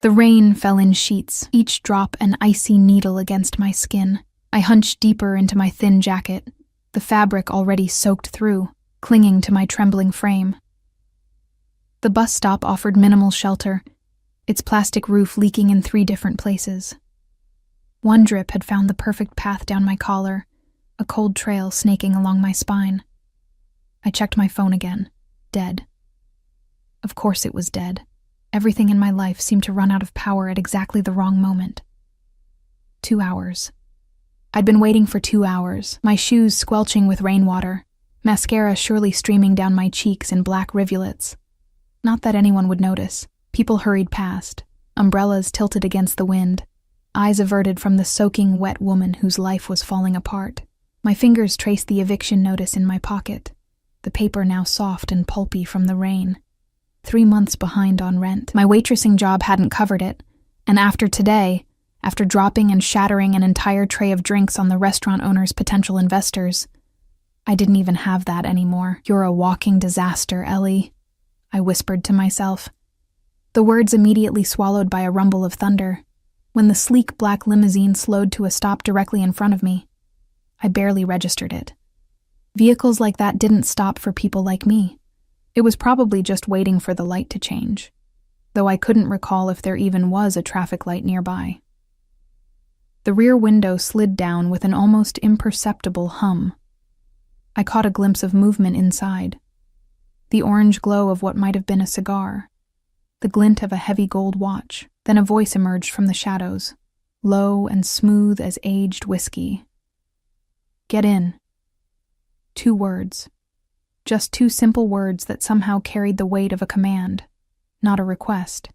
The rain fell in sheets, each drop an icy needle against my skin. I hunched deeper into my thin jacket, the fabric already soaked through, clinging to my trembling frame. The bus stop offered minimal shelter, its plastic roof leaking in 3 different places. One drip had found the perfect path down my collar, a cold trail snaking along my spine. I checked my phone again. Dead. Of course it was dead. Everything in my life seemed to run out of power at exactly the wrong moment. 2 hours. I'd been waiting for 2 hours, my shoes squelching with rainwater, mascara surely streaming down my cheeks in black rivulets. Not that anyone would notice. People hurried past, umbrellas tilted against the wind, eyes averted from the soaking wet woman whose life was falling apart. My fingers traced the eviction notice in my pocket, the paper now soft and pulpy from the rain. 3 months behind on rent. My waitressing job hadn't covered it, and after today, after dropping and shattering an entire tray of drinks on the restaurant owner's potential investors, I didn't even have that anymore. "You're a walking disaster, Ellie," I whispered to myself. The words immediately swallowed by a rumble of thunder, when the sleek black limousine slowed to a stop directly in front of me. I barely registered it. Vehicles like that didn't stop for people like me. It was probably just waiting for the light to change, though I couldn't recall if there even was a traffic light nearby. The rear window slid down with an almost imperceptible hum. I caught a glimpse of movement inside. The orange glow of what might have been a cigar, the glint of a heavy gold watch. Then a voice emerged from the shadows, low and smooth as aged whiskey. "Get in." 2 words. Just 2 simple words that somehow carried the weight of a command, not a request.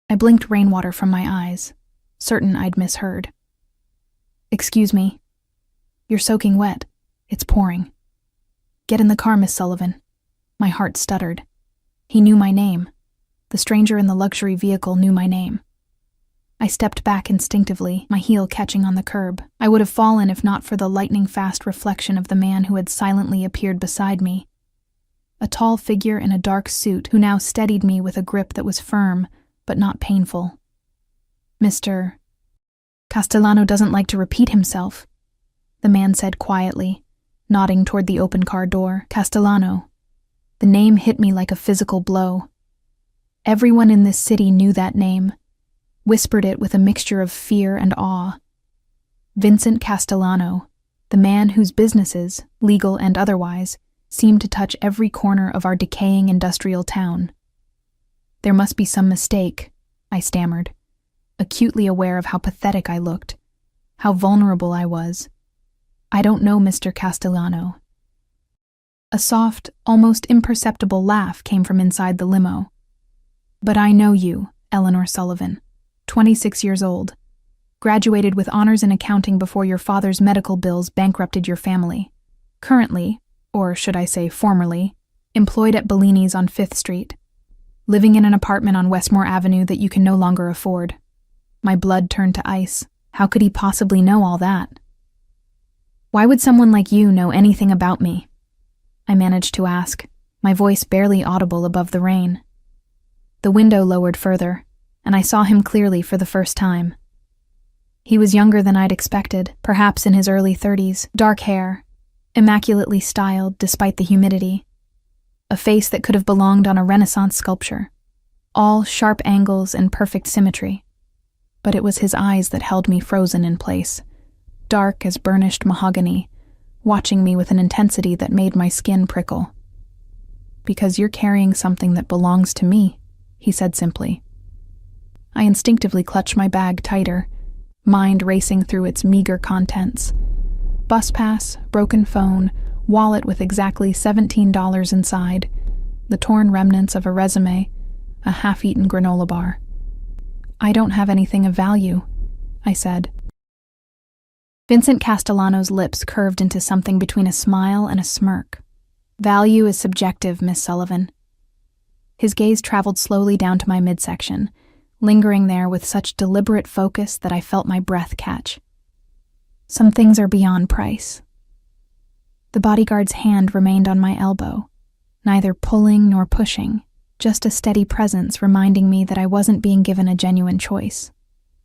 I blinked rainwater from my eyes, certain I'd misheard. "Excuse me. You're soaking wet. It's pouring." "Get in the car, Miss Sullivan." My heart stuttered. He knew my name. The stranger in the luxury vehicle knew my name. I stepped back instinctively, my heel catching on the curb. I would have fallen if not for the lightning-fast reflection of the man who had silently appeared beside me. A tall figure in a dark suit who now steadied me with a grip that was firm, but not painful. "Mr. Castellano doesn't like to repeat himself," the man said quietly, nodding toward the open car door. Castellano. The name hit me like a physical blow. Everyone in this city knew that name, whispered it with a mixture of fear and awe. Vincent Castellano, the man whose businesses, legal and otherwise, seemed to touch every corner of our decaying industrial town. "There must be some mistake," I stammered, acutely aware of how pathetic I looked, how vulnerable I was. "I don't know Mr. Castellano." A soft, almost imperceptible laugh came from inside the limo. "But I know you, Eleanor Sullivan, 26 years old, graduated with honors in accounting before your father's medical bills bankrupted your family. Currently, or should I say formerly, employed at Bellini's on 5th Street, living in an apartment on Westmore Avenue that you can no longer afford." My blood turned to ice. How could he possibly know all that? "Why would someone like you know anything about me?" I managed to ask, my voice barely audible above the rain. The window lowered further, and I saw him clearly for the first time. He was younger than I'd expected, perhaps in his early 30s, dark hair, immaculately styled despite the humidity, a face that could have belonged on a Renaissance sculpture, all sharp angles and perfect symmetry. But it was his eyes that held me frozen in place, dark as burnished mahogany, watching me with an intensity that made my skin prickle. "Because you're carrying something that belongs to me," he said simply. I instinctively clutched my bag tighter, mind racing through its meager contents. Bus pass, broken phone, wallet with exactly $17 inside, the torn remnants of a resume, a half-eaten granola bar. "I don't have anything of value," I said. Vincent Castellano's lips curved into something between a smile and a smirk. "Value is subjective, Miss Sullivan." His gaze traveled slowly down to my midsection, lingering there with such deliberate focus that I felt my breath catch. "Some things are beyond price." The bodyguard's hand remained on my elbow, neither pulling nor pushing, just a steady presence reminding me that I wasn't being given a genuine choice.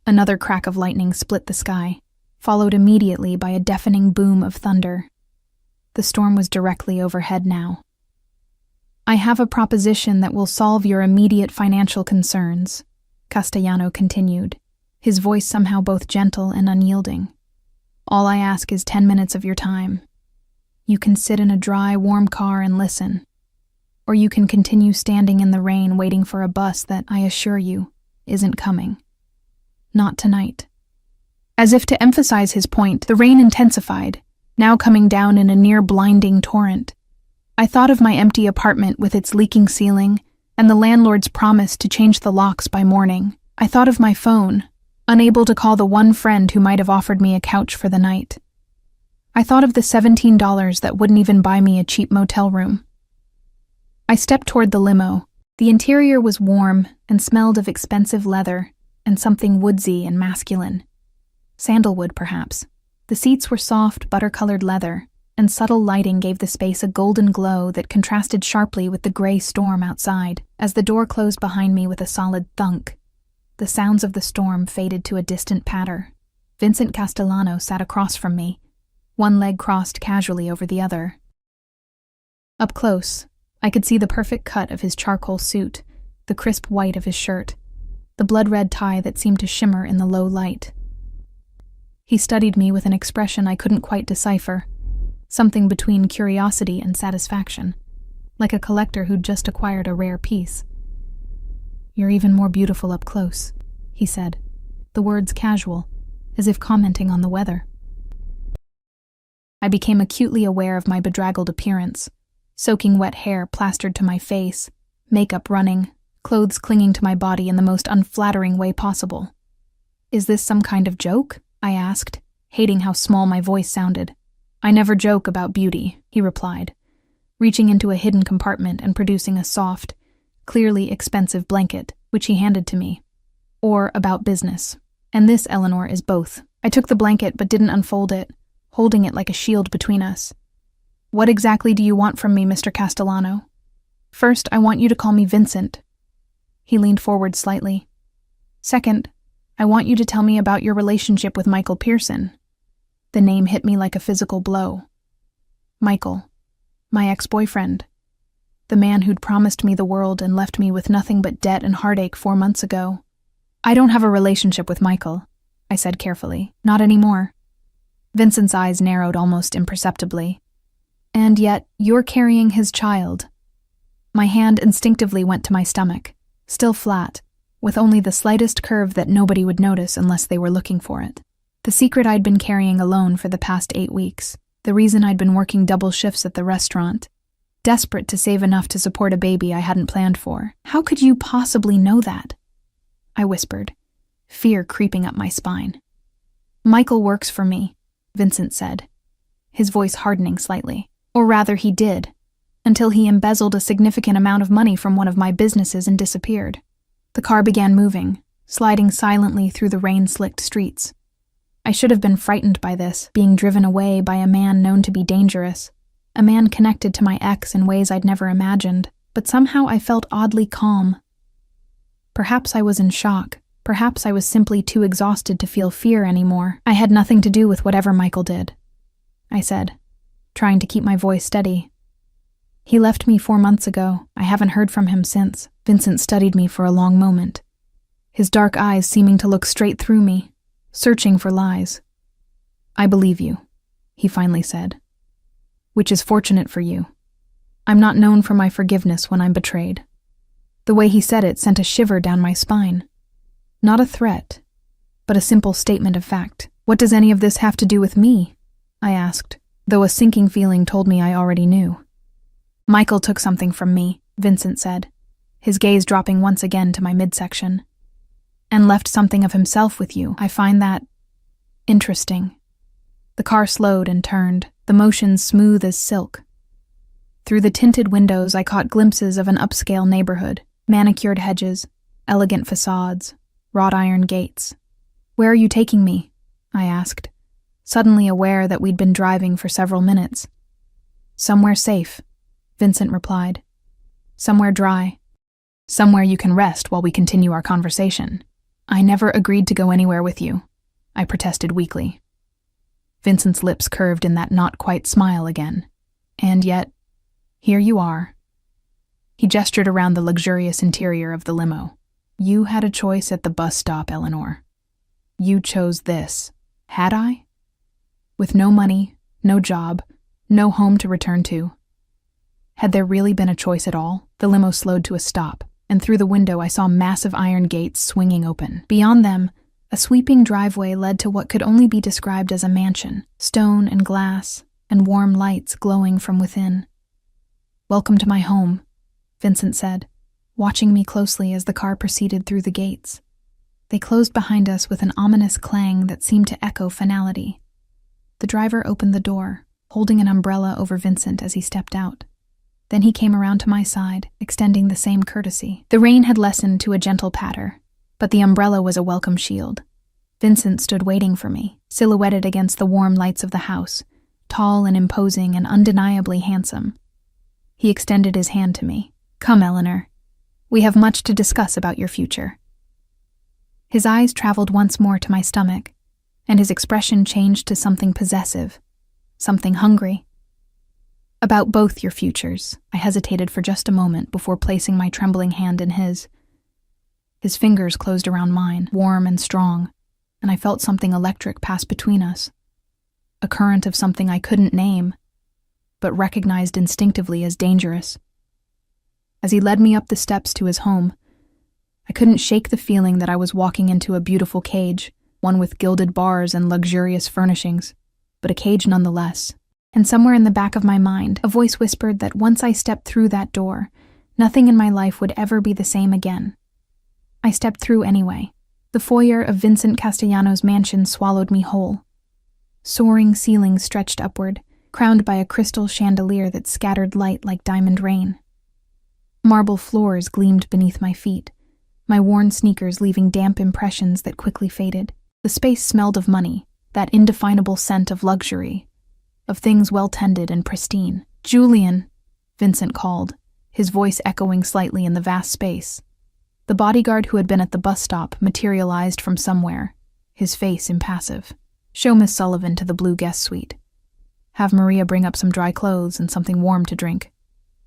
Another crack of lightning split the sky, followed immediately by a deafening boom of thunder. The storm was directly overhead now. "I have a proposition that will solve your immediate financial concerns," Castellano continued, his voice somehow both gentle and unyielding. "All I ask is 10 minutes of your time. You can sit in a dry, warm car and listen. Or you can continue standing in the rain waiting for a bus that, I assure you, isn't coming. Not tonight." As if to emphasize his point, the rain intensified, now coming down in a near-blinding torrent. I thought of my empty apartment with its leaking ceiling and the landlord's promise to change the locks by morning. I thought of my phone, unable to call the one friend who might have offered me a couch for the night. I thought of the $17 that wouldn't even buy me a cheap motel room. I stepped toward the limo. The interior was warm and smelled of expensive leather and something woodsy and masculine. Sandalwood, perhaps. The seats were soft, butter-colored leather, and subtle lighting gave the space a golden glow that contrasted sharply with the gray storm outside. As the door closed behind me with a solid thunk, the sounds of the storm faded to a distant patter. Vincent Castellano sat across from me, one leg crossed casually over the other. Up close, I could see the perfect cut of his charcoal suit, the crisp white of his shirt, the blood-red tie that seemed to shimmer in the low light. He studied me with an expression I couldn't quite decipher, something between curiosity and satisfaction, like a collector who'd just acquired a rare piece. "You're even more beautiful up close," he said, the words casual, as if commenting on the weather. I became acutely aware of my bedraggled appearance, soaking wet hair plastered to my face, makeup running, clothes clinging to my body in the most unflattering way possible. "Is this some kind of joke?" I asked, hating how small my voice sounded. "I never joke about beauty," he replied, reaching into a hidden compartment and producing a soft, clearly expensive blanket, which he handed to me. "Or about business. And this, Eleanor, is both." I took the blanket but didn't unfold it, holding it like a shield between us. "What exactly do you want from me, Mr. Castellano?" "First, I want you to call me Vincent." He leaned forward slightly. "Second, I want you to tell me about your relationship with Michael Pearson." The name hit me like a physical blow. Michael, my ex-boyfriend, the man who'd promised me the world and left me with nothing but debt and heartache 4 months ago. "I don't have a relationship with Michael," I said carefully. "Not anymore." Vincent's eyes narrowed almost imperceptibly. "And yet, you're carrying his child." My hand instinctively went to my stomach, still flat, with only the slightest curve that nobody would notice unless they were looking for it. The secret I'd been carrying alone for the past 8 weeks, the reason I'd been working double shifts at the restaurant, desperate to save enough to support a baby I hadn't planned for. "How could you possibly know that?" I whispered, fear creeping up my spine. "Michael works for me," Vincent said, his voice hardening slightly. "Or rather, he did, until he embezzled a significant amount of money from one of my businesses and disappeared." The car began moving, sliding silently through the rain-slicked streets. I should have been frightened by this, being driven away by a man known to be dangerous, a man connected to my ex in ways I'd never imagined, but somehow I felt oddly calm. Perhaps I was in shock. Perhaps I was simply too exhausted to feel fear anymore. "I had nothing to do with whatever Michael did," I said, trying to keep my voice steady. "He left me 4 months ago. I haven't heard from him since." Vincent studied me for a long moment, his dark eyes seeming to look straight through me, searching for lies. "I believe you," he finally said, "which is fortunate for you. I'm not known for my forgiveness when I'm betrayed." The way he said it sent a shiver down my spine. Not a threat, but a simple statement of fact. "What does any of this have to do with me?" I asked, though a sinking feeling told me I already knew. "Michael took something from me," Vincent said, his gaze dropping once again to my midsection. "And left something of himself with you. I find that interesting." The car slowed and turned, the motion smooth as silk. Through the tinted windows I caught glimpses of an upscale neighborhood, manicured hedges, elegant facades, wrought iron gates. "Where are you taking me?" I asked, suddenly aware that we'd been driving for several minutes. "Somewhere safe," Vincent replied. "Somewhere dry." Somewhere you can rest while we continue our conversation. I never agreed to go anywhere with you, I protested weakly. Vincent's lips curved in that not-quite smile again. And yet, here you are. He gestured around the luxurious interior of the limo. You had a choice at the bus stop, Eleanor. You chose this. Had I? With no money, no job, no home to return to. Had there really been a choice at all? The limo slowed to a stop, and through the window I saw massive iron gates swinging open. Beyond them, a sweeping driveway led to what could only be described as a mansion, stone and glass, and warm lights glowing from within. Welcome to my home, Vincent said, watching me closely as the car proceeded through the gates. They closed behind us with an ominous clang that seemed to echo finality. The driver opened the door, holding an umbrella over Vincent as he stepped out. Then he came around to my side, extending the same courtesy. The rain had lessened to a gentle patter, but the umbrella was a welcome shield. Vincent stood waiting for me, silhouetted against the warm lights of the house, tall and imposing and undeniably handsome. He extended his hand to me. Come, Eleanor. We have much to discuss about your future. His eyes traveled once more to my stomach, and his expression changed to something possessive, something hungry. About both your futures, I hesitated for just a moment before placing my trembling hand in his. His fingers closed around mine, warm and strong, and I felt something electric pass between us. A current of something I couldn't name, but recognized instinctively as dangerous. As he led me up the steps to his home, I couldn't shake the feeling that I was walking into a beautiful cage, one with gilded bars and luxurious furnishings, but a cage nonetheless. And somewhere in the back of my mind, a voice whispered that once I stepped through that door, nothing in my life would ever be the same again. I stepped through anyway. The foyer of Vincent Castellano's mansion swallowed me whole. Soaring ceilings stretched upward, crowned by a crystal chandelier that scattered light like diamond rain. Marble floors gleamed beneath my feet, my worn sneakers leaving damp impressions that quickly faded. The space smelled of money, that indefinable scent of luxury, of things well-tended and pristine. Julian, Vincent called, his voice echoing slightly in the vast space. The bodyguard who had been at the bus stop materialized from somewhere, his face impassive. Show Miss Sullivan to the blue guest suite. Have Maria bring up some dry clothes and something warm to drink.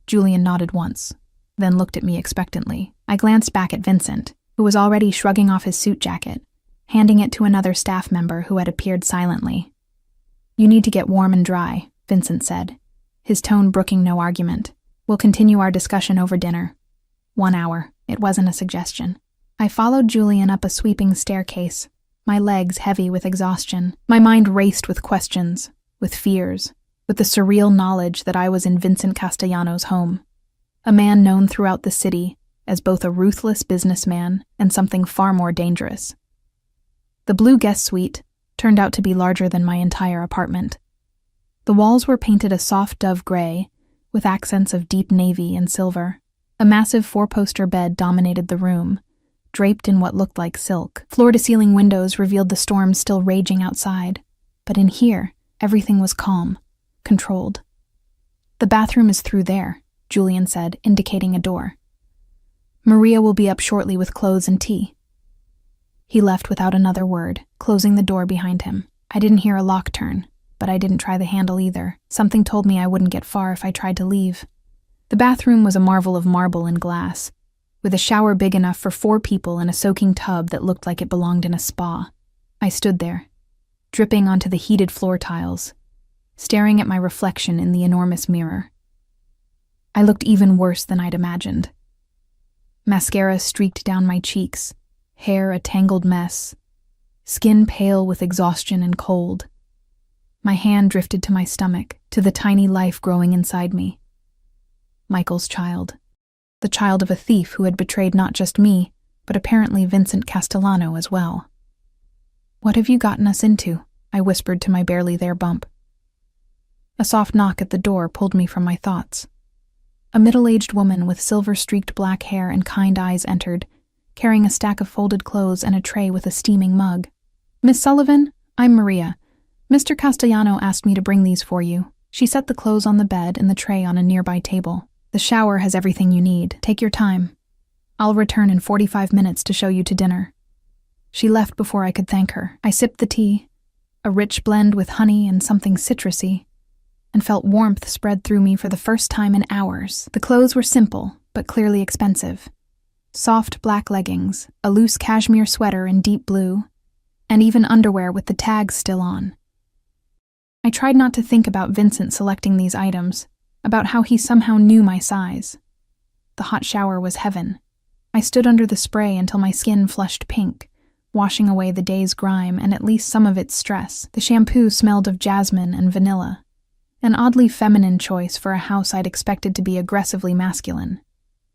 Julian nodded once, then looked at me expectantly. I glanced back at Vincent, who was already shrugging off his suit jacket, handing it to another staff member who had appeared silently. You need to get warm and dry, Vincent said, his tone brooking no argument. We'll continue our discussion over dinner. 1 hour. It wasn't a suggestion. I followed Julian up a sweeping staircase, my legs heavy with exhaustion. My mind raced with questions, with fears, with the surreal knowledge that I was in Vincent Castellano's home, a man known throughout the city as both a ruthless businessman and something far more dangerous. The blue guest suite turned out to be larger than my entire apartment. The walls were painted a soft dove gray, with accents of deep navy and silver. A massive 4-poster bed dominated the room, draped in what looked like silk. Floor-to-ceiling windows revealed the storm still raging outside, but in here, everything was calm, controlled. The bathroom is through there, Julian said, indicating a door. Maria will be up shortly with clothes and tea. He left without another word, closing the door behind him. I didn't hear a lock turn, but I didn't try the handle either. Something told me I wouldn't get far if I tried to leave. The bathroom was a marvel of marble and glass, with a shower big enough for 4 people and a soaking tub that looked like it belonged in a spa. I stood there, dripping onto the heated floor tiles, staring at my reflection in the enormous mirror. I looked even worse than I'd imagined. Mascara streaked down my cheeks, hair a tangled mess, skin pale with exhaustion and cold. My hand drifted to my stomach, to the tiny life growing inside me. Michael's child. The child of a thief who had betrayed not just me, but apparently Vincent Castellano as well. What have you gotten us into? I whispered to my barely there bump. A soft knock at the door pulled me from my thoughts. A middle-aged woman with silver-streaked black hair and kind eyes entered, carrying a stack of folded clothes and a tray with a steaming mug. Miss Sullivan, I'm Maria. Mr. Castellano asked me to bring these for you. She set the clothes on the bed and the tray on a nearby table. The shower has everything you need. Take your time. I'll return in 45 minutes to show you to dinner." She left before I could thank her. I sipped the tea, a rich blend with honey and something citrusy, and felt warmth spread through me for the first time in hours. The clothes were simple, but clearly expensive. Soft black leggings, a loose cashmere sweater in deep blue, and even underwear with the tags still on. I tried not to think about Vincent selecting these items, about how he somehow knew my size. The hot shower was heaven. I stood under the spray until my skin flushed pink, washing away the day's grime and at least some of its stress. The shampoo smelled of jasmine and vanilla, an oddly feminine choice for a house I'd expected to be aggressively masculine.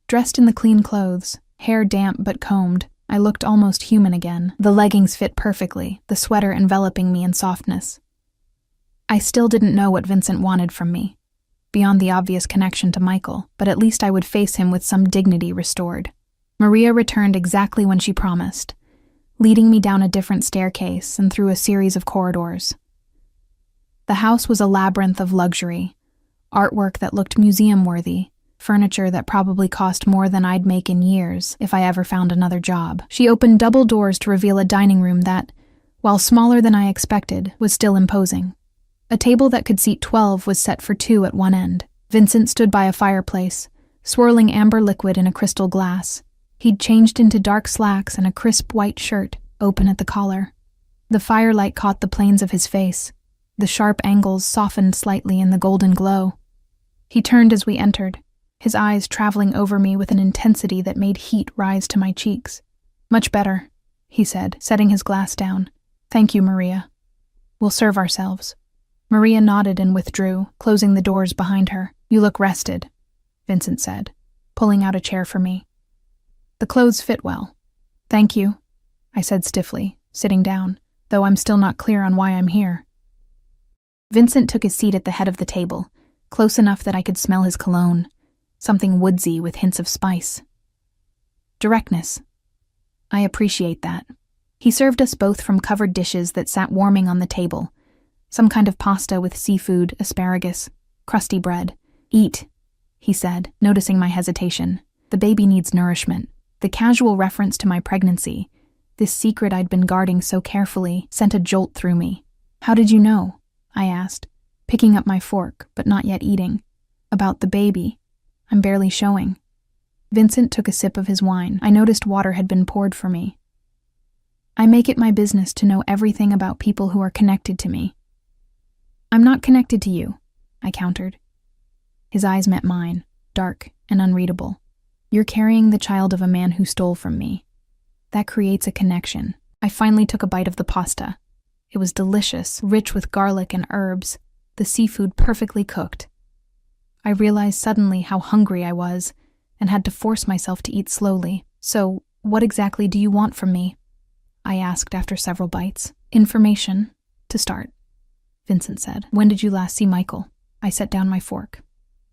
Dressed in the clean clothes, hair damp but combed, I looked almost human again. The leggings fit perfectly, the sweater enveloping me in softness. I still didn't know what Vincent wanted from me, beyond the obvious connection to Michael, but at least I would face him with some dignity restored. Maria returned exactly when she promised, leading me down a different staircase and through a series of corridors. The house was a labyrinth of luxury, artwork that looked museum-worthy, furniture that probably cost more than I'd make in years if I ever found another job. She opened double doors to reveal a dining room that, while smaller than I expected, was still imposing. A table that could seat 12 was set for 2 at one end. Vincent stood by a fireplace, swirling amber liquid in a crystal glass. He'd changed into dark slacks and a crisp white shirt, open at the collar. The firelight caught the planes of his face. The sharp angles softened slightly in the golden glow. He turned as we entered, his eyes traveling over me with an intensity that made heat rise to my cheeks. "Much better," he said, setting his glass down. "Thank you, Maria. We'll serve ourselves." Maria nodded and withdrew, closing the doors behind her. "You look rested," Vincent said, pulling out a chair for me. "The clothes fit well." "Thank you," I said stiffly, sitting down, though I'm still not clear on why I'm here. Vincent took his seat at the head of the table, close enough that I could smell his cologne, something woodsy with hints of spice. Directness. I appreciate that. He served us both from covered dishes that sat warming on the table, some kind of pasta with seafood, asparagus, crusty bread. "Eat," he said, noticing my hesitation. "The baby needs nourishment." The casual reference to my pregnancy, this secret I'd been guarding so carefully, sent a jolt through me. "How did you know?" I asked, picking up my fork, but not yet eating. "About the baby. I'm barely showing." Vincent took a sip of his wine. I noticed water had been poured for me. "I make it my business to know everything about people who are connected to me." "I'm not connected to you," I countered. His eyes met mine, dark and unreadable. "You're carrying the child of a man who stole from me. That creates a connection." I finally took a bite of the pasta. It was delicious, rich with garlic and herbs, the seafood perfectly cooked. I realized suddenly how hungry I was and had to force myself to eat slowly. "So, what exactly do you want from me?" I asked after several bites. "Information, to start," Vincent said. "When did you last see Michael?" I set down my fork.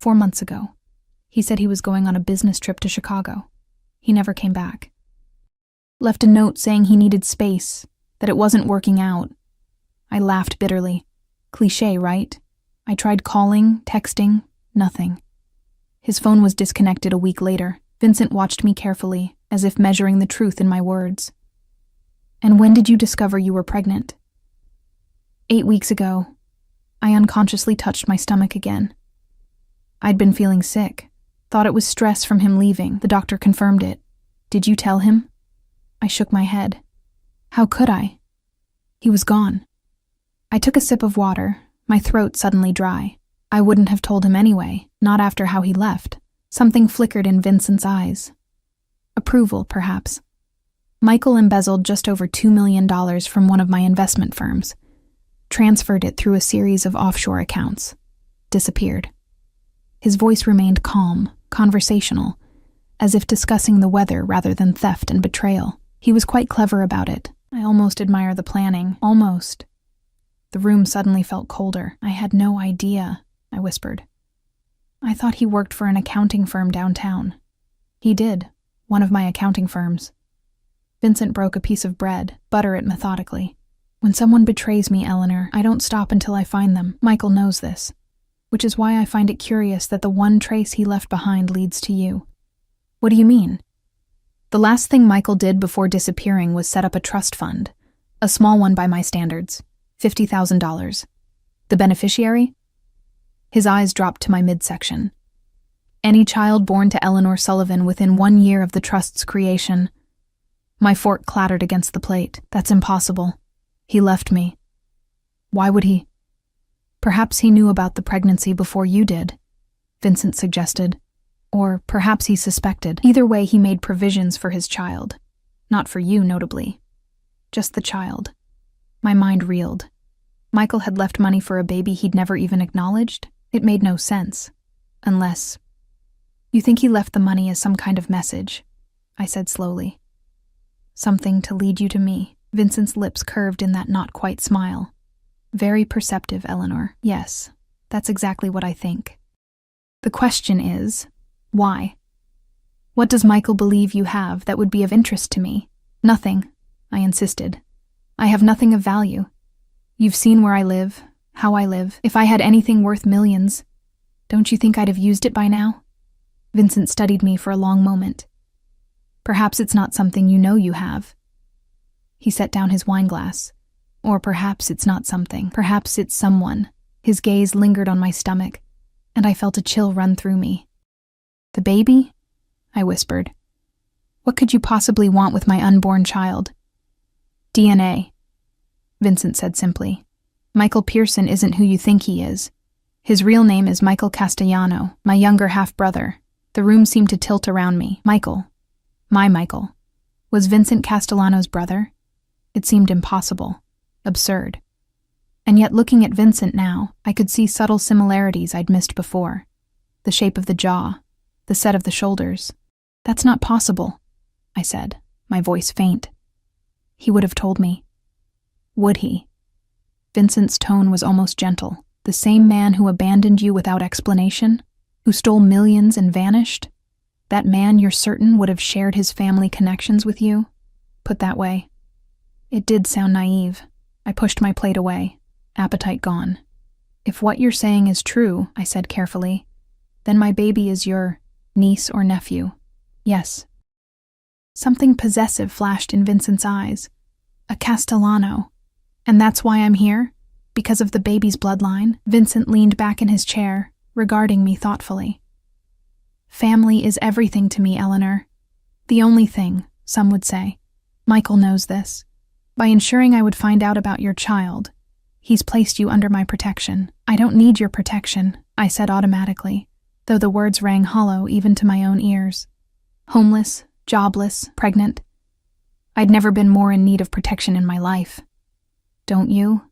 4 months ago. He said he was going on a business trip to Chicago. He never came back. Left a note saying he needed space, that it wasn't working out. I laughed bitterly. Cliché, right? I tried calling, texting, nothing. His phone was disconnected a week later. Vincent watched me carefully, as if measuring the truth in my words. "And when did you discover you were pregnant?" 8 weeks ago. I unconsciously touched my stomach again. I'd been feeling sick. Thought it was stress from him leaving. The doctor confirmed it. "Did you tell him?" I shook my head. "How could I?" He was gone. I took a sip of water, my throat suddenly dry. I wouldn't have told him anyway, not after how he left. Something flickered in Vincent's eyes. Approval, perhaps. Michael embezzled just over $2 million from one of my investment firms. Transferred it through a series of offshore accounts. Disappeared. His voice remained calm, conversational, as if discussing the weather rather than theft and betrayal. He was quite clever about it. I almost admire the planning. Almost. The room suddenly felt colder. "I had no idea," I whispered. "I thought he worked for an accounting firm downtown." "He did. One of my accounting firms." Vincent broke a piece of bread, butter it methodically. "When someone betrays me, Eleanor, I don't stop until I find them. Michael knows this. Which is why I find it curious that the one trace he left behind leads to you." "What do you mean?" The last thing Michael did before disappearing was set up a trust fund, a small one by my standards, $50,000. The beneficiary? His eyes dropped to my midsection. Any child born to Eleanor Sullivan within 1 year of the trust's creation. My fork clattered against the plate. That's impossible. He left me. Why would he? Perhaps he knew about the pregnancy before you did, Vincent suggested. Or perhaps he suspected. Either way, he made provisions for his child. Not for you, notably. Just the child. My mind reeled. Michael had left money for a baby he'd never even acknowledged? It made no sense. Unless... You think he left the money as some kind of message? I said slowly. Something to lead you to me. Vincent's lips curved in that not-quite smile. Very perceptive, Eleanor. Yes, that's exactly what I think. The question is, why? What does Michael believe you have that would be of interest to me? Nothing, I insisted. I have nothing of value. You've seen where I live, how I live. If I had anything worth millions, don't you think I'd have used it by now? Vincent studied me for a long moment. Perhaps it's not something you know you have. He set down his wineglass. Or perhaps it's not something. Perhaps it's someone. His gaze lingered on my stomach, and I felt a chill run through me. The baby? I whispered. What could you possibly want with my unborn child? DNA, Vincent said simply. Michael Pearson isn't who you think he is. His real name is Michael Castellano, my younger half-brother. The room seemed to tilt around me. Michael, my Michael, was Vincent Castellano's brother? It seemed impossible, absurd. And yet looking at Vincent now, I could see subtle similarities I'd missed before. The shape of the jaw, the set of the shoulders. That's not possible, I said, my voice faint. He would have told me. Would he? Vincent's tone was almost gentle. The same man who abandoned you without explanation? Who stole millions and vanished? That man you're certain would have shared his family connections with you? Put that way. It did sound naive. I pushed my plate away, appetite gone. If what you're saying is true, I said carefully, then my baby is your niece or nephew. Yes. Something possessive flashed in Vincent's eyes. A Castellano. And that's why I'm here? Because of the baby's bloodline? Vincent leaned back in his chair, regarding me thoughtfully. Family is everything to me, Eleanor. The only thing, some would say. Michael knows this. By ensuring I would find out about your child, he's placed you under my protection. I don't need your protection, I said automatically, though the words rang hollow even to my own ears. Homeless, jobless, pregnant. I'd never been more in need of protection in my life. Don't you?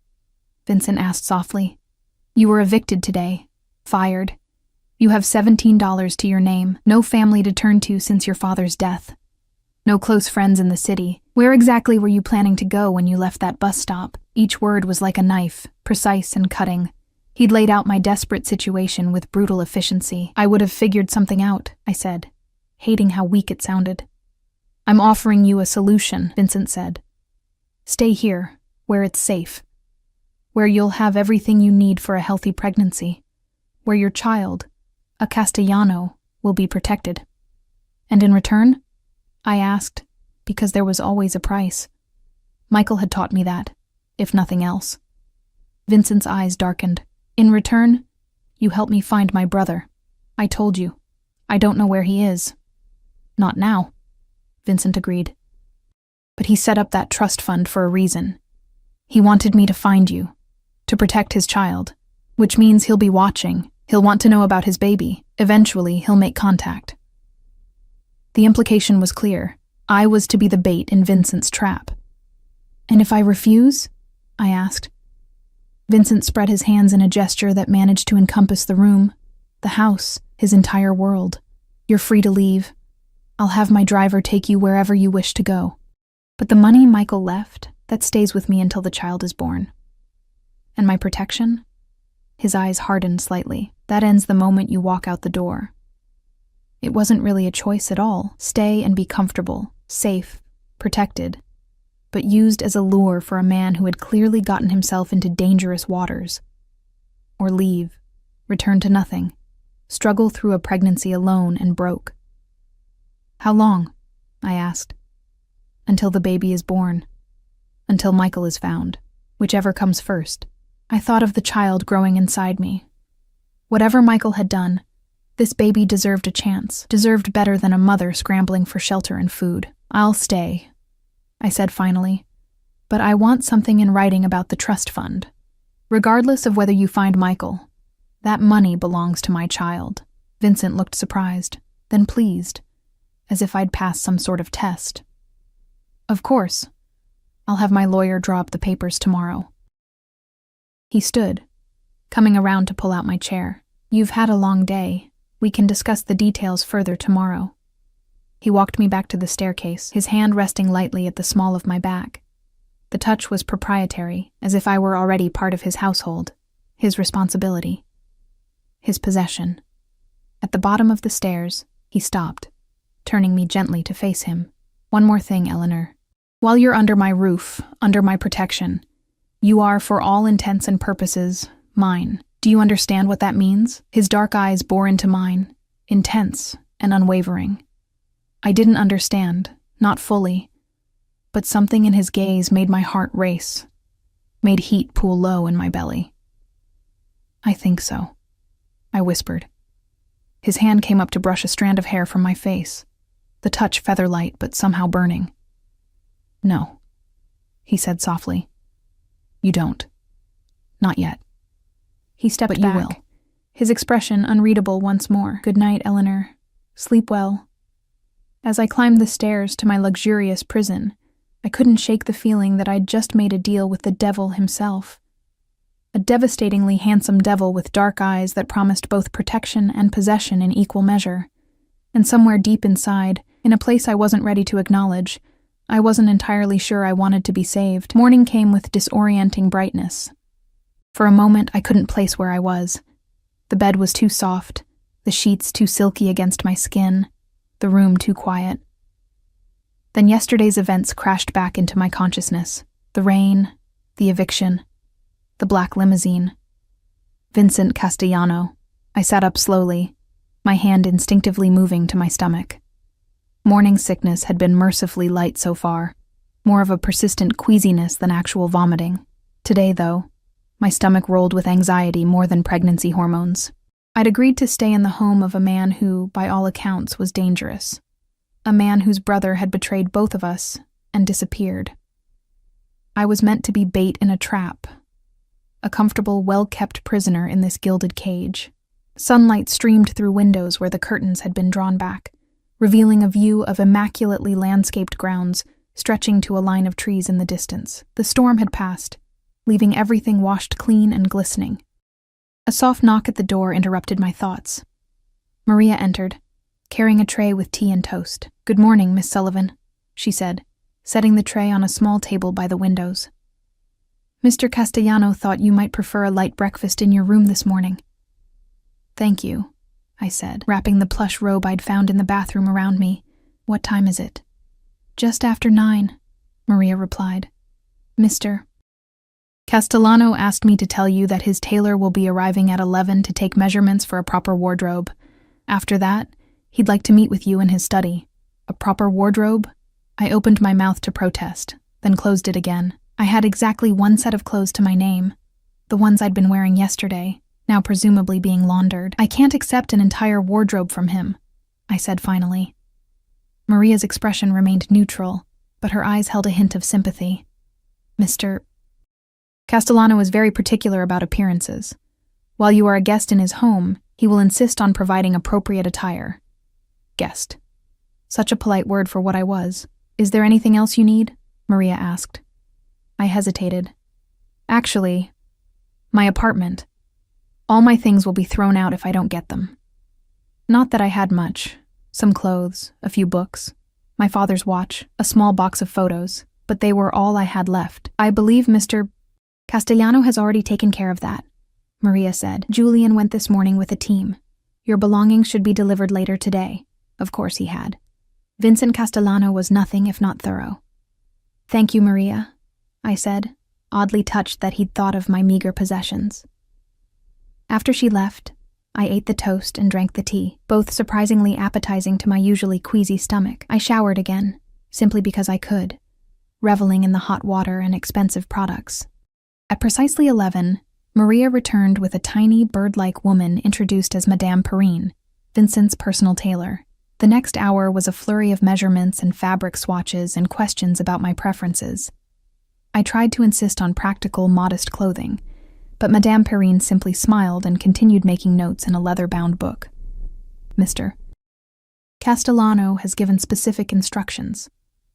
Vincent asked softly. You were evicted today. Fired. You have $17 to your name, no family to turn to since your father's death. No close friends in the city. Where exactly were you planning to go when you left that bus stop? Each word was like a knife, precise and cutting. He'd laid out my desperate situation with brutal efficiency. I would have figured something out, I said, hating how weak it sounded. I'm offering you a solution, Vincent said. Stay here, where it's safe. Where you'll have everything you need for a healthy pregnancy. Where your child, a Castellano, will be protected. And in return? I asked, because there was always a price. Michael had taught me that, if nothing else. Vincent's eyes darkened. In return, you helped me find my brother. I told you. I don't know where he is. Not now, Vincent agreed. But he set up that trust fund for a reason. He wanted me to find you, to protect his child, which means he'll be watching. He'll want to know about his baby. Eventually, he'll make contact. The implication was clear. I was to be the bait in Vincent's trap. And if I refuse? I asked. Vincent spread his hands in a gesture that managed to encompass the room, the house, his entire world. You're free to leave. I'll have my driver take you wherever you wish to go. But the money Michael left, that stays with me until the child is born. And my protection? His eyes hardened slightly. That ends the moment you walk out the door. It wasn't really a choice at all. Stay and be comfortable, safe, protected, but used as a lure for a man who had clearly gotten himself into dangerous waters. Or leave, return to nothing, struggle through a pregnancy alone and broke. How long? I asked. Until the baby is born. Until Michael is found. Whichever comes first. I thought of the child growing inside me. Whatever Michael had done, this baby deserved a chance, deserved better than a mother scrambling for shelter and food. I'll stay, I said finally, but I want something in writing about the trust fund. Regardless of whether you find Michael, that money belongs to my child. Vincent looked surprised, then pleased, as if I'd passed some sort of test. Of course. I'll have my lawyer draw up the papers tomorrow. He stood, coming around to pull out my chair. You've had a long day. We can discuss the details further tomorrow. He walked me back to the staircase, his hand resting lightly at the small of my back. The touch was proprietary, as if I were already part of his household, his responsibility, his possession. At the bottom of the stairs, he stopped, turning me gently to face him. One more thing, Eleanor. While you're under my roof, under my protection, you are, for all intents and purposes, mine. Do you understand what that means? His dark eyes bore into mine, intense and unwavering. I didn't understand, not fully, but something in his gaze made my heart race, made heat pool low in my belly. I think so, I whispered. His hand came up to brush a strand of hair from my face, the touch feather-light but somehow burning. No, he said softly. You don't. Not yet. He stepped back. But you will. His expression unreadable once more. Good night, Eleanor. Sleep well. As I climbed the stairs to my luxurious prison, I couldn't shake the feeling that I'd just made a deal with the devil himself. A devastatingly handsome devil with dark eyes that promised both protection and possession in equal measure. And somewhere deep inside, in a place I wasn't ready to acknowledge, I wasn't entirely sure I wanted to be saved. Morning came with disorienting brightness. For a moment, I couldn't place where I was. The bed was too soft, the sheets too silky against my skin, the room too quiet. Then yesterday's events crashed back into my consciousness. The rain, the eviction, the black limousine. Vincent Castellano. I sat up slowly, my hand instinctively moving to my stomach. Morning sickness had been mercifully light so far, more of a persistent queasiness than actual vomiting. Today, though, my stomach rolled with anxiety more than pregnancy hormones. I'd agreed to stay in the home of a man who, by all accounts, was dangerous. A man whose brother had betrayed both of us and disappeared. I was meant to be bait in a trap, a comfortable, well-kept prisoner in this gilded cage. Sunlight streamed through windows where the curtains had been drawn back, revealing a view of immaculately landscaped grounds stretching to a line of trees in the distance. The storm had passed, leaving everything washed clean and glistening. A soft knock at the door interrupted my thoughts. Maria entered, carrying a tray with tea and toast. "Good morning, Miss Sullivan," she said, setting the tray on a small table by the windows. "Mr. Castellano thought you might prefer a light breakfast in your room this morning." "Thank you," I said, wrapping the plush robe I'd found in the bathroom around me. "What time is it?" "Just after 9, Maria replied. "Mr. Castellano asked me to tell you that his tailor will be arriving at 11 to take measurements for a proper wardrobe. After that, he'd like to meet with you in his study." "A proper wardrobe?" I opened my mouth to protest, then closed it again. I had exactly one set of clothes to my name, the ones I'd been wearing yesterday, now presumably being laundered. "I can't accept an entire wardrobe from him," I said finally. Maria's expression remained neutral, but her eyes held a hint of sympathy. "Mr. Castellano is very particular about appearances. While you are a guest in his home, he will insist on providing appropriate attire." Guest. Such a polite word for what I was. "Is there anything else you need?" Maria asked. I hesitated. "Actually, my apartment. All my things will be thrown out if I don't get them." Not that I had much. Some clothes, a few books, my father's watch, a small box of photos, but they were all I had left. "I believe Mr. Castellano has already taken care of that," Maria said. "Julian went this morning with a team. Your belongings should be delivered later today." Of course he had. Vincent Castellano was nothing if not thorough. "Thank you, Maria," I said, oddly touched that he'd thought of my meager possessions. After she left, I ate the toast and drank the tea, both surprisingly appetizing to my usually queasy stomach. I showered again, simply because I could, reveling in the hot water and expensive products. At precisely 11, Maria returned with a tiny, bird-like woman introduced as Madame Perrine, Vincent's personal tailor. The next hour was a flurry of measurements and fabric swatches and questions about my preferences. I tried to insist on practical, modest clothing, but Madame Perrine simply smiled and continued making notes in a leather-bound book. Mr. Castellano has given specific instructions,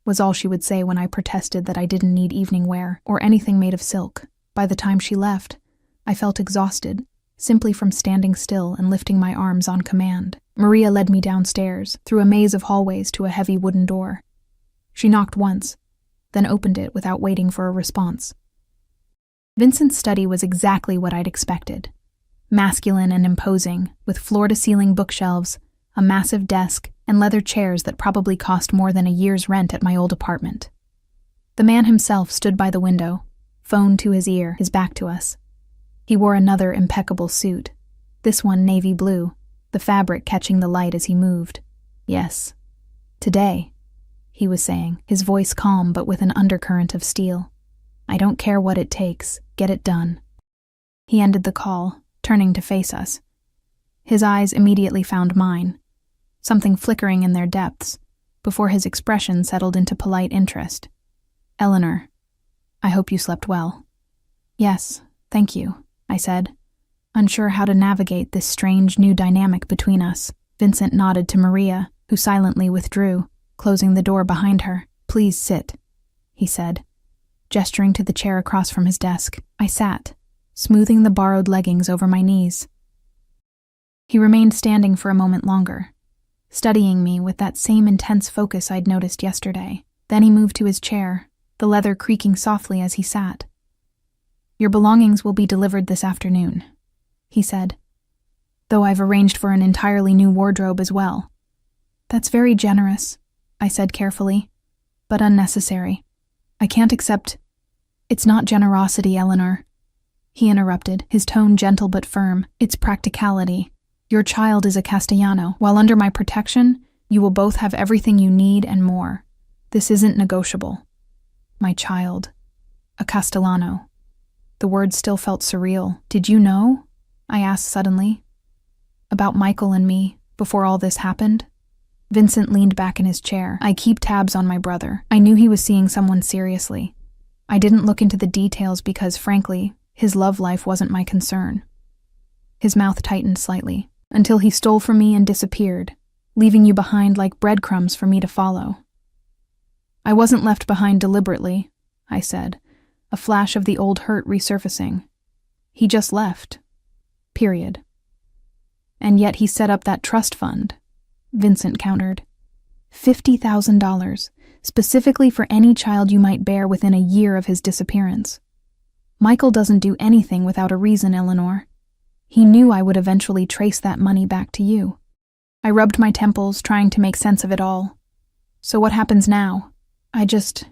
was all she would say when I protested that I didn't need evening wear or anything made of silk. By the time she left, I felt exhausted, simply from standing still and lifting my arms on command. Maria led me downstairs, through a maze of hallways to a heavy wooden door. She knocked once, then opened it without waiting for a response. Vincent's study was exactly what I'd expected. Masculine and imposing, with floor-to-ceiling bookshelves, a massive desk, and leather chairs that probably cost more than a year's rent at my old apartment. The man himself stood by the window, phone to his ear, his back to us. He wore another impeccable suit, this one navy blue, the fabric catching the light as he moved. Yes, today, he was saying, his voice calm but with an undercurrent of steel. I don't care what it takes, get it done. He ended the call, turning to face us. His eyes immediately found mine, something flickering in their depths, before his expression settled into polite interest. Eleanor, I hope you slept well. Yes, thank you, I said, unsure how to navigate this strange new dynamic between us. Vincent nodded to Maria, who silently withdrew, closing the door behind her. Please sit, he said, gesturing to the chair across from his desk. I sat, smoothing the borrowed leggings over my knees. He remained standing for a moment longer, studying me with that same intense focus I'd noticed yesterday. Then he moved to his chair, the leather creaking softly as he sat. Your belongings will be delivered this afternoon, he said, though I've arranged for an entirely new wardrobe as well. That's very generous, I said carefully, but unnecessary. I can't accept. It's not generosity, Eleanor, he interrupted, his tone gentle but firm. It's practicality. Your child is a Castellano. While under my protection, you will both have everything you need and more. This isn't negotiable. My child. A Castellano. The words still felt surreal. Did you know? I asked suddenly. About Michael and me, before all this happened? Vincent leaned back in his chair. I keep tabs on my brother. I knew he was seeing someone seriously. I didn't look into the details because, frankly, his love life wasn't my concern. His mouth tightened slightly, until he stole from me and disappeared, leaving you behind like breadcrumbs for me to follow. I wasn't left behind deliberately, I said, a flash of the old hurt resurfacing. He just left. Period. And yet he set up that trust fund, Vincent countered. $50,000, specifically for any child you might bear within a year of his disappearance. Michael doesn't do anything without a reason, Eleanor. He knew I would eventually trace that money back to you. I rubbed my temples, trying to make sense of it all. So what happens now? I just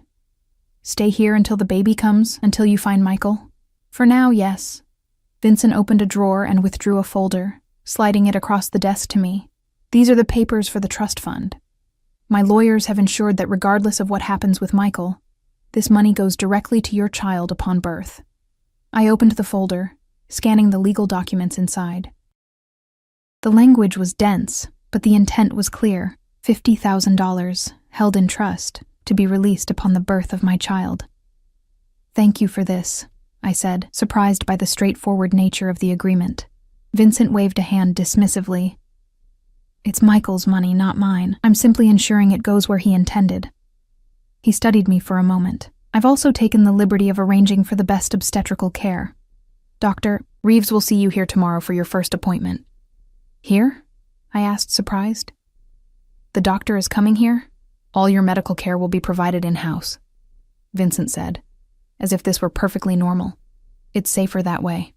stay here until the baby comes, until you find Michael? For now, yes. Vincent opened a drawer and withdrew a folder, sliding it across the desk to me. These are the papers for the trust fund. My lawyers have ensured that regardless of what happens with Michael, this money goes directly to your child upon birth. I opened the folder, scanning the legal documents inside. The language was dense, but the intent was clear. $50,000, held in trust, to be released upon the birth of my child. Thank you for this, I said, surprised by the straightforward nature of the agreement. Vincent waved a hand dismissively. It's Michael's money, not mine. I'm simply ensuring it goes where he intended. He studied me for a moment. I've also taken the liberty of arranging for the best obstetrical care. Doctor, Reeves will see you here tomorrow for your first appointment. Here? I asked, surprised. The doctor is coming here? All your medical care will be provided in-house, Vincent said, as if this were perfectly normal. It's safer that way.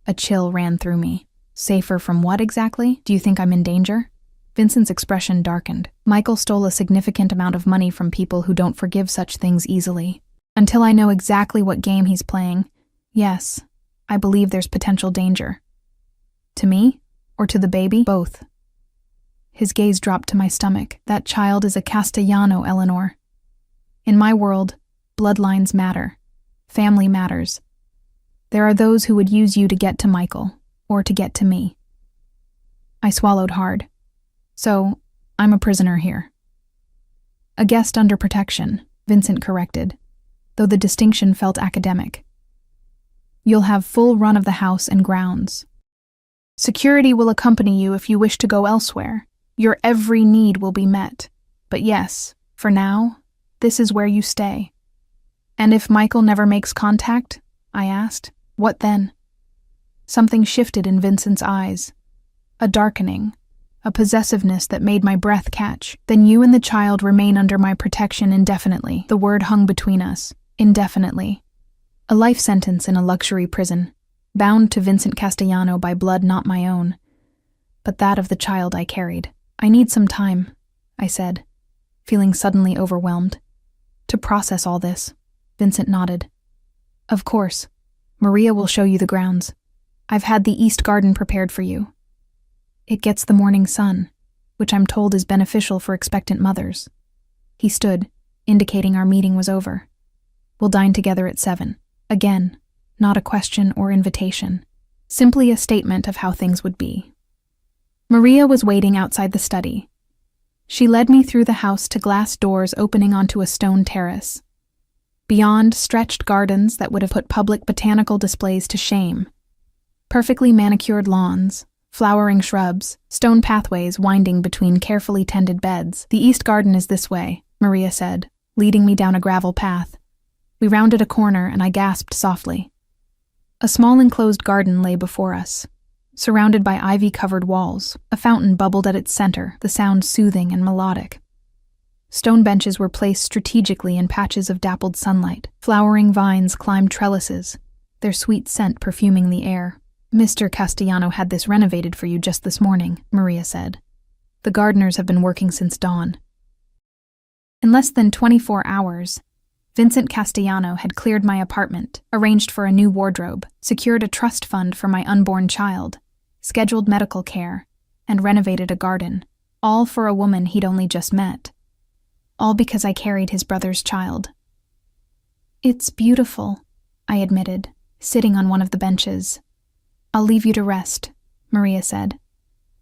A chill ran through me. Safer from what exactly? Do you think I'm in danger? Vincent's expression darkened. Michael stole a significant amount of money from people who don't forgive such things easily. Until I know exactly what game he's playing, yes, I believe there's potential danger. To me? Or to the baby? Both. His gaze dropped to my stomach. That child is a Castellano, Eleanor. In my world, bloodlines matter. Family matters. There are those who would use you to get to Michael, or to get to me. I swallowed hard. So, I'm a prisoner here. A guest under protection, Vincent corrected, though the distinction felt academic. You'll have full run of the house and grounds. Security will accompany you if you wish to go elsewhere. Your every need will be met. But yes, for now, this is where you stay. And if Michael never makes contact? I asked. What then? Something shifted in Vincent's eyes. A darkening, a possessiveness that made my breath catch. Then you and the child remain under my protection indefinitely. The word hung between us. Indefinitely. A life sentence in a luxury prison, bound to Vincent Castellano by blood not my own, but that of the child I carried. I need some time, I said, feeling suddenly overwhelmed. To process all this. Vincent nodded. Of course. Maria will show you the grounds. I've had the East Garden prepared for you. It gets the morning sun, which I'm told is beneficial for expectant mothers. He stood, indicating our meeting was over. We'll dine together at 7. Again, not a question or invitation, simply a statement of how things would be. Maria was waiting outside the study. She led me through the house to glass doors opening onto a stone terrace. Beyond stretched gardens that would have put public botanical displays to shame. Perfectly manicured lawns, flowering shrubs, stone pathways winding between carefully tended beds. The East Garden is this way, Maria said, leading me down a gravel path. We rounded a corner and I gasped softly. A small enclosed garden lay before us, surrounded by ivy-covered walls. A fountain bubbled at its center, the sound soothing and melodic. Stone benches were placed strategically in patches of dappled sunlight. Flowering vines climbed trellises, their sweet scent perfuming the air. Mr. Castellano had this renovated for you just this morning, Maria said. The gardeners have been working since dawn. In less than 24 hours, Vincent Castellano had cleared my apartment, arranged for a new wardrobe, secured a trust fund for my unborn child, scheduled medical care, and renovated a garden, all for a woman he'd only just met. All because I carried his brother's child. It's beautiful, I admitted, sitting on one of the benches. I'll leave you to rest, Maria said.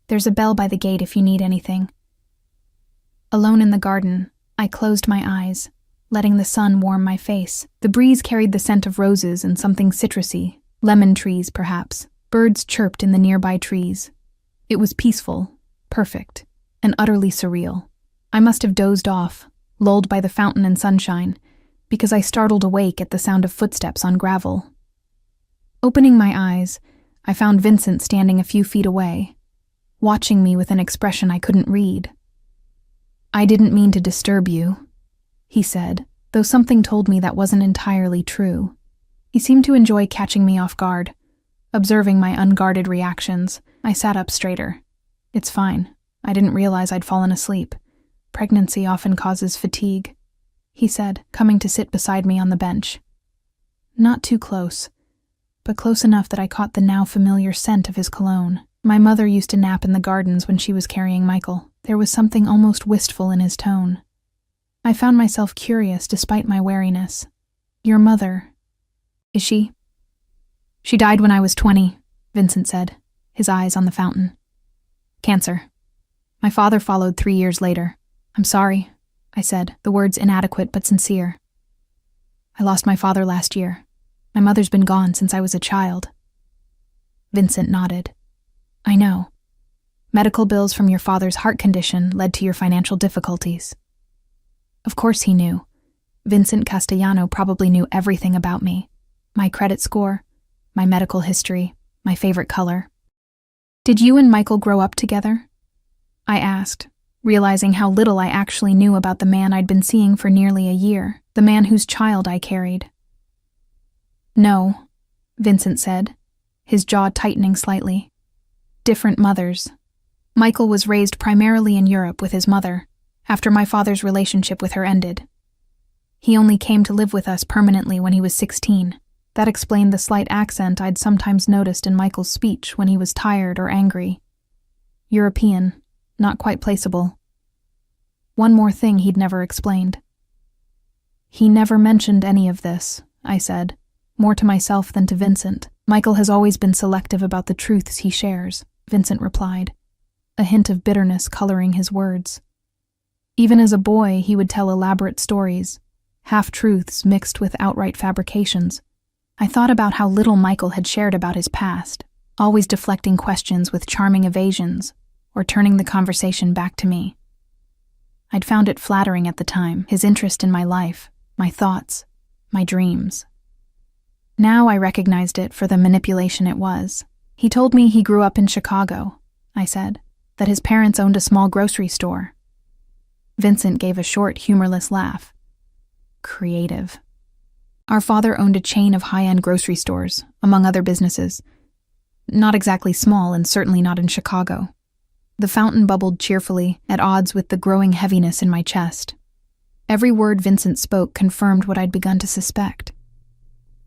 There's a bell by the gate if you need anything. Alone in the garden, I closed my eyes, letting the sun warm my face. The breeze carried the scent of roses and something citrusy, lemon trees perhaps. Birds chirped in the nearby trees. It was peaceful, perfect, and utterly surreal. I must have dozed off, lulled by the fountain and sunshine, because I startled awake at the sound of footsteps on gravel. Opening my eyes, I found Vincent standing a few feet away, watching me with an expression I couldn't read. I didn't mean to disturb you, he said, though something told me that wasn't entirely true. He seemed to enjoy catching me off guard, observing my unguarded reactions. I sat up straighter. It's fine. I didn't realize I'd fallen asleep. Pregnancy often causes fatigue, he said, coming to sit beside me on the bench. Not too close, but close enough that I caught the now familiar scent of his cologne. My mother used to nap in the gardens when she was carrying Michael. There was something almost wistful in his tone. I found myself curious despite my wariness. Your mother, is she? She died when I was 20, Vincent said, his eyes on the fountain. Cancer. My father followed 3 years later. I'm sorry, I said, the words inadequate but sincere. I lost my father last year. My mother's been gone since I was a child. Vincent nodded. I know. Medical bills from your father's heart condition led to your financial difficulties. Of course he knew. Vincent Castellano probably knew everything about me. My credit score, my medical history, my favorite color. Did you and Michael grow up together? I asked, realizing how little I actually knew about the man I'd been seeing for nearly a year, the man whose child I carried. No, Vincent said, his jaw tightening slightly. Different mothers. Michael was raised primarily in Europe with his mother, after my father's relationship with her ended. He only came to live with us permanently when he was 16. That explained the slight accent I'd sometimes noticed in Michael's speech when he was tired or angry. European, not quite placeable. One more thing he'd never explained. He never mentioned any of this, I said, more to myself than to Vincent. Michael has always been selective about the truths he shares, Vincent replied, a hint of bitterness coloring his words. Even as a boy, he would tell elaborate stories, half-truths mixed with outright fabrications. I thought about how little Michael had shared about his past, always deflecting questions with charming evasions, or turning the conversation back to me. I'd found it flattering at the time, his interest in my life, my thoughts, my dreams. Now I recognized it for the manipulation it was. He told me he grew up in Chicago, I said, that his parents owned a small grocery store. Vincent gave a short, humorless laugh. Creative. Our father owned a chain of high-end grocery stores, among other businesses. Not exactly small and certainly not in Chicago. The fountain bubbled cheerfully, at odds with the growing heaviness in my chest. Every word Vincent spoke confirmed what I'd begun to suspect.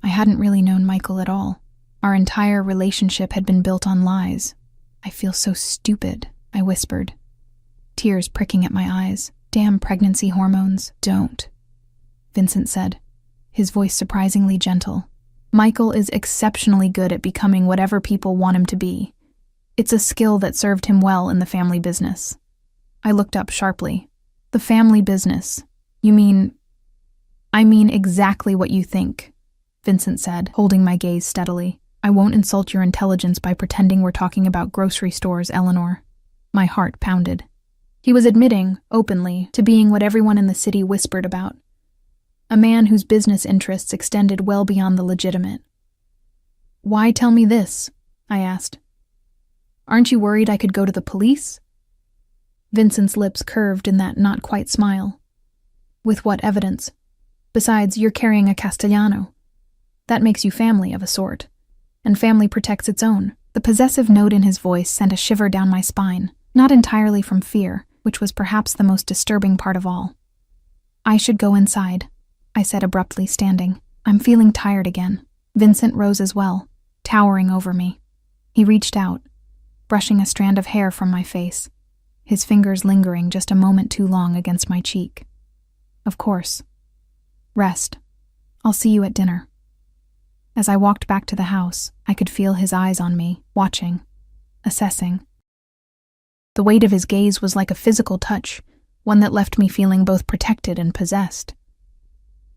I hadn't really known Michael at all. Our entire relationship had been built on lies. I feel so stupid, I whispered, tears pricking at my eyes. Damn pregnancy hormones, don't, Vincent said, his voice surprisingly gentle. Michael is exceptionally good at becoming whatever people want him to be. It's a skill that served him well in the family business. I looked up sharply. The family business? You mean... I mean exactly what you think, Vincent said, holding my gaze steadily. I won't insult your intelligence by pretending we're talking about grocery stores, Eleanor. My heart pounded. He was admitting, openly, to being what everyone in the city whispered about. A man whose business interests extended well beyond the legitimate. Why tell me this? I asked. Aren't you worried I could go to the police? Vincent's lips curved in that not-quite smile. With what evidence? Besides, you're carrying a Castellano. That makes you family of a sort. And family protects its own. The possessive note in his voice sent a shiver down my spine, not entirely from fear, which was perhaps the most disturbing part of all. I should go inside, I said abruptly, standing. I'm feeling tired again. Vincent rose as well, towering over me. He reached out, brushing a strand of hair from my face, his fingers lingering just a moment too long against my cheek. Of course. Rest. I'll see you at dinner. As I walked back to the house, I could feel his eyes on me, watching, assessing. The weight of his gaze was like a physical touch, one that left me feeling both protected and possessed.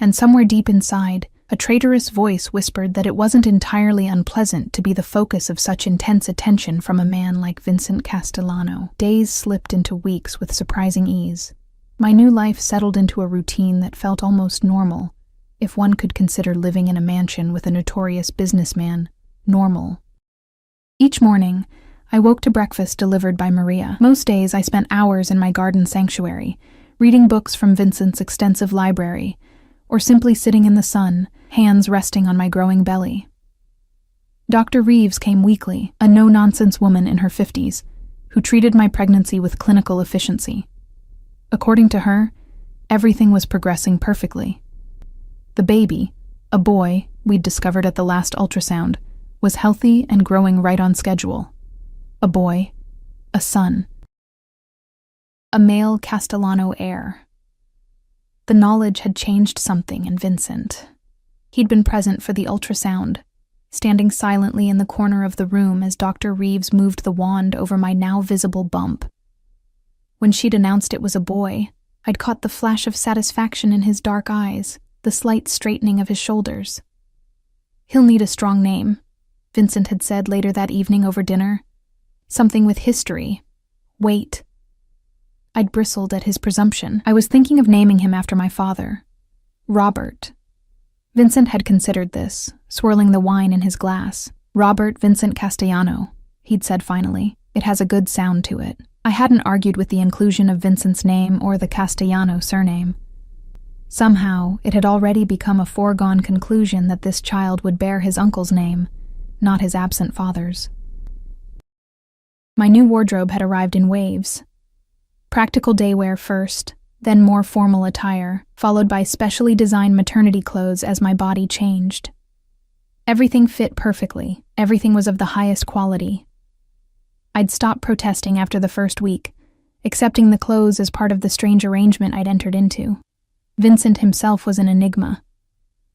And somewhere deep inside, a traitorous voice whispered that it wasn't entirely unpleasant to be the focus of such intense attention from a man like Vincent Castellano. Days slipped into weeks with surprising ease. My new life settled into a routine that felt almost normal, if one could consider living in a mansion with a notorious businessman normal. Each morning, I woke to breakfast delivered by Maria. Most days I spent hours in my garden sanctuary, reading books from Vincent's extensive library, or simply sitting in the sun, hands resting on my growing belly. Dr. Reeves came weekly, a no-nonsense woman in her 50s, who treated my pregnancy with clinical efficiency. According to her, everything was progressing perfectly. The baby, a boy we'd discovered at the last ultrasound, was healthy and growing right on schedule. A boy, a son. A male Castellano heir. The knowledge had changed something in Vincent. He'd been present for the ultrasound, standing silently in the corner of the room as Dr. Reeves moved the wand over my now visible bump. When she'd announced it was a boy, I'd caught the flash of satisfaction in his dark eyes, the slight straightening of his shoulders. He'll need a strong name, Vincent had said later that evening over dinner. Something with history, weight. I'd bristled at his presumption. I was thinking of naming him after my father, Robert. Vincent had considered this, swirling the wine in his glass. Robert Vincent Castellano, he'd said finally. It has a good sound to it. I hadn't argued with the inclusion of Vincent's name or the Castellano surname. Somehow, it had already become a foregone conclusion that this child would bear his uncle's name, not his absent father's. My new wardrobe had arrived in waves. Practical daywear first, then more formal attire, followed by specially designed maternity clothes as my body changed. Everything fit perfectly. Everything was of the highest quality. I'd stopped protesting after the first week, accepting the close as part of the strange arrangement I'd entered into. Vincent himself was an enigma.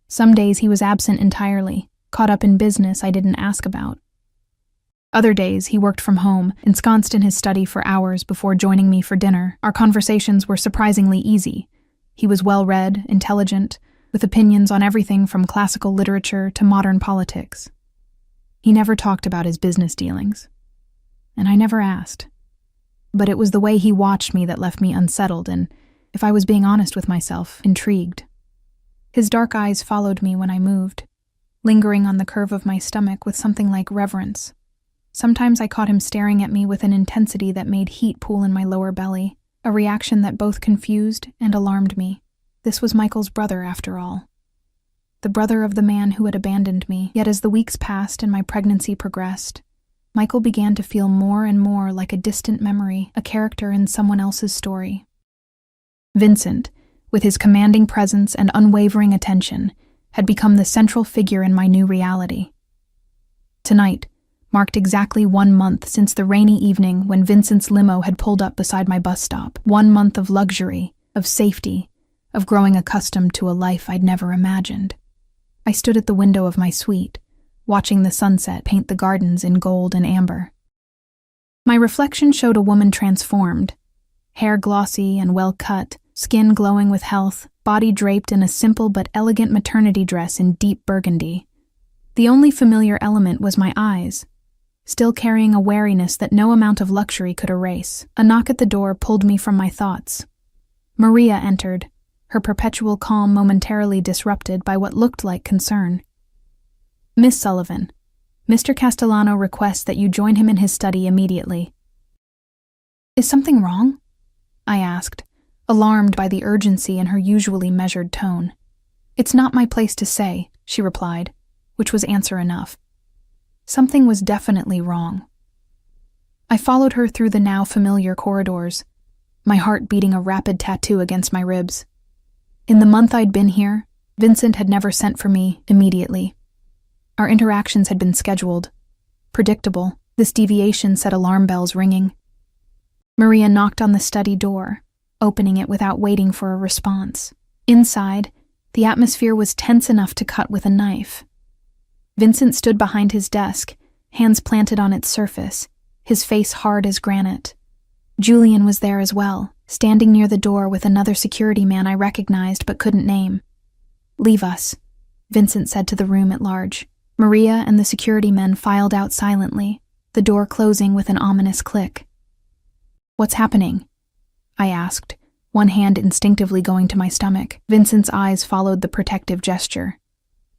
Some days he was absent entirely, caught up in business I didn't ask about. Other days he worked from home, ensconced in his study for hours before joining me for dinner. Our conversations were surprisingly easy. He was well-read, intelligent, with opinions on everything from classical literature to modern politics. He never talked about his business dealings, and I never asked. But it was the way he watched me that left me unsettled and, if I was being honest with myself, intrigued. His dark eyes followed me when I moved, lingering on the curve of my stomach with something like reverence. Sometimes I caught him staring at me with an intensity that made heat pool in my lower belly, a reaction that both confused and alarmed me. This was Michael's brother, after all. The brother of the man who had abandoned me. Yet as the weeks passed and my pregnancy progressed, Michael began to feel more and more like a distant memory, a character in someone else's story. Vincent, with his commanding presence and unwavering attention, had become the central figure in my new reality. Tonight marked exactly 1 month since the rainy evening when Vincent's limo had pulled up beside my bus stop. 1 month of luxury, of safety, of growing accustomed to a life I'd never imagined. I stood at the window of my suite, watching the sunset paint the gardens in gold and amber. My reflection showed a woman transformed, hair glossy and well-cut, skin glowing with health, body draped in a simple but elegant maternity dress in deep burgundy. The only familiar element was my eyes, still carrying a wariness that no amount of luxury could erase. A knock at the door pulled me from my thoughts. Maria entered, her perpetual calm momentarily disrupted by what looked like concern. "Miss Sullivan, Mr. Castellano requests that you join him in his study immediately." "Is something wrong?" I asked, alarmed by the urgency in her usually measured tone. "It's not my place to say," she replied, which was answer enough. Something was definitely wrong. I followed her through the now familiar corridors, my heart beating a rapid tattoo against my ribs. In the month I'd been here, Vincent had never sent for me immediately. Our interactions had been scheduled, predictable. This deviation set alarm bells ringing. Maria knocked on the study door, opening it without waiting for a response. Inside, the atmosphere was tense enough to cut with a knife. Vincent stood behind his desk, hands planted on its surface, his face hard as granite. Julian was there as well, standing near the door with another security man I recognized but couldn't name. "Leave us," Vincent said to the room at large. Maria and the security men filed out silently, the door closing with an ominous click. "What's happening?" I asked, one hand instinctively going to my stomach. Vincent's eyes followed the protective gesture.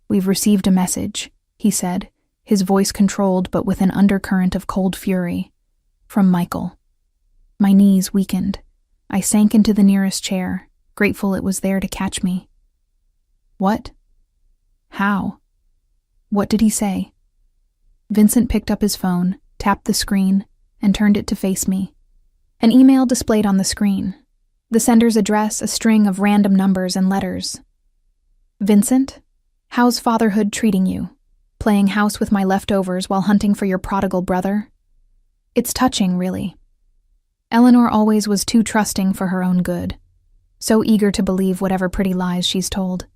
"We've received a message," he said, his voice controlled but with an undercurrent of cold fury. "From Michael." My knees weakened. I sank into the nearest chair, grateful it was there to catch me. "What? How? What did he say?" Vincent picked up his phone, tapped the screen, and turned it to face me. An email displayed on the screen. The sender's address, a string of random numbers and letters. "Vincent, how's fatherhood treating you? Playing house with my leftovers while hunting for your prodigal brother? It's touching, really. Eleanor always was too trusting for her own good, so eager to believe whatever pretty lies she's told.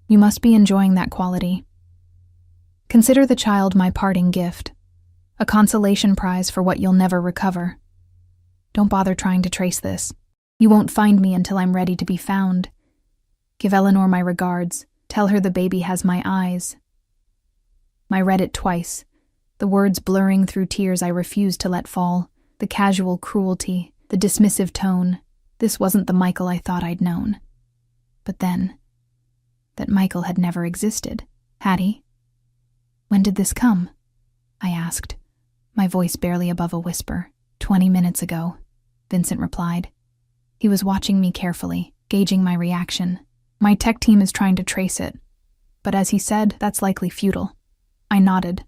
You must be enjoying that quality. Consider the child my parting gift, a consolation prize for what you'll never recover. Don't bother trying to trace this. You won't find me until I'm ready to be found. Give Eleanor my regards. Tell her the baby has my eyes." I read it twice, the words blurring through tears I refused to let fall, the casual cruelty, the dismissive tone. This wasn't the Michael I thought I'd known. But then, that Michael had never existed, had he? "When did this come?" I asked, my voice barely above a whisper. 20 minutes ago, Vincent replied. He was watching me carefully, gauging my reaction. "My tech team is trying to trace it, but as he said, that's likely futile." I nodded,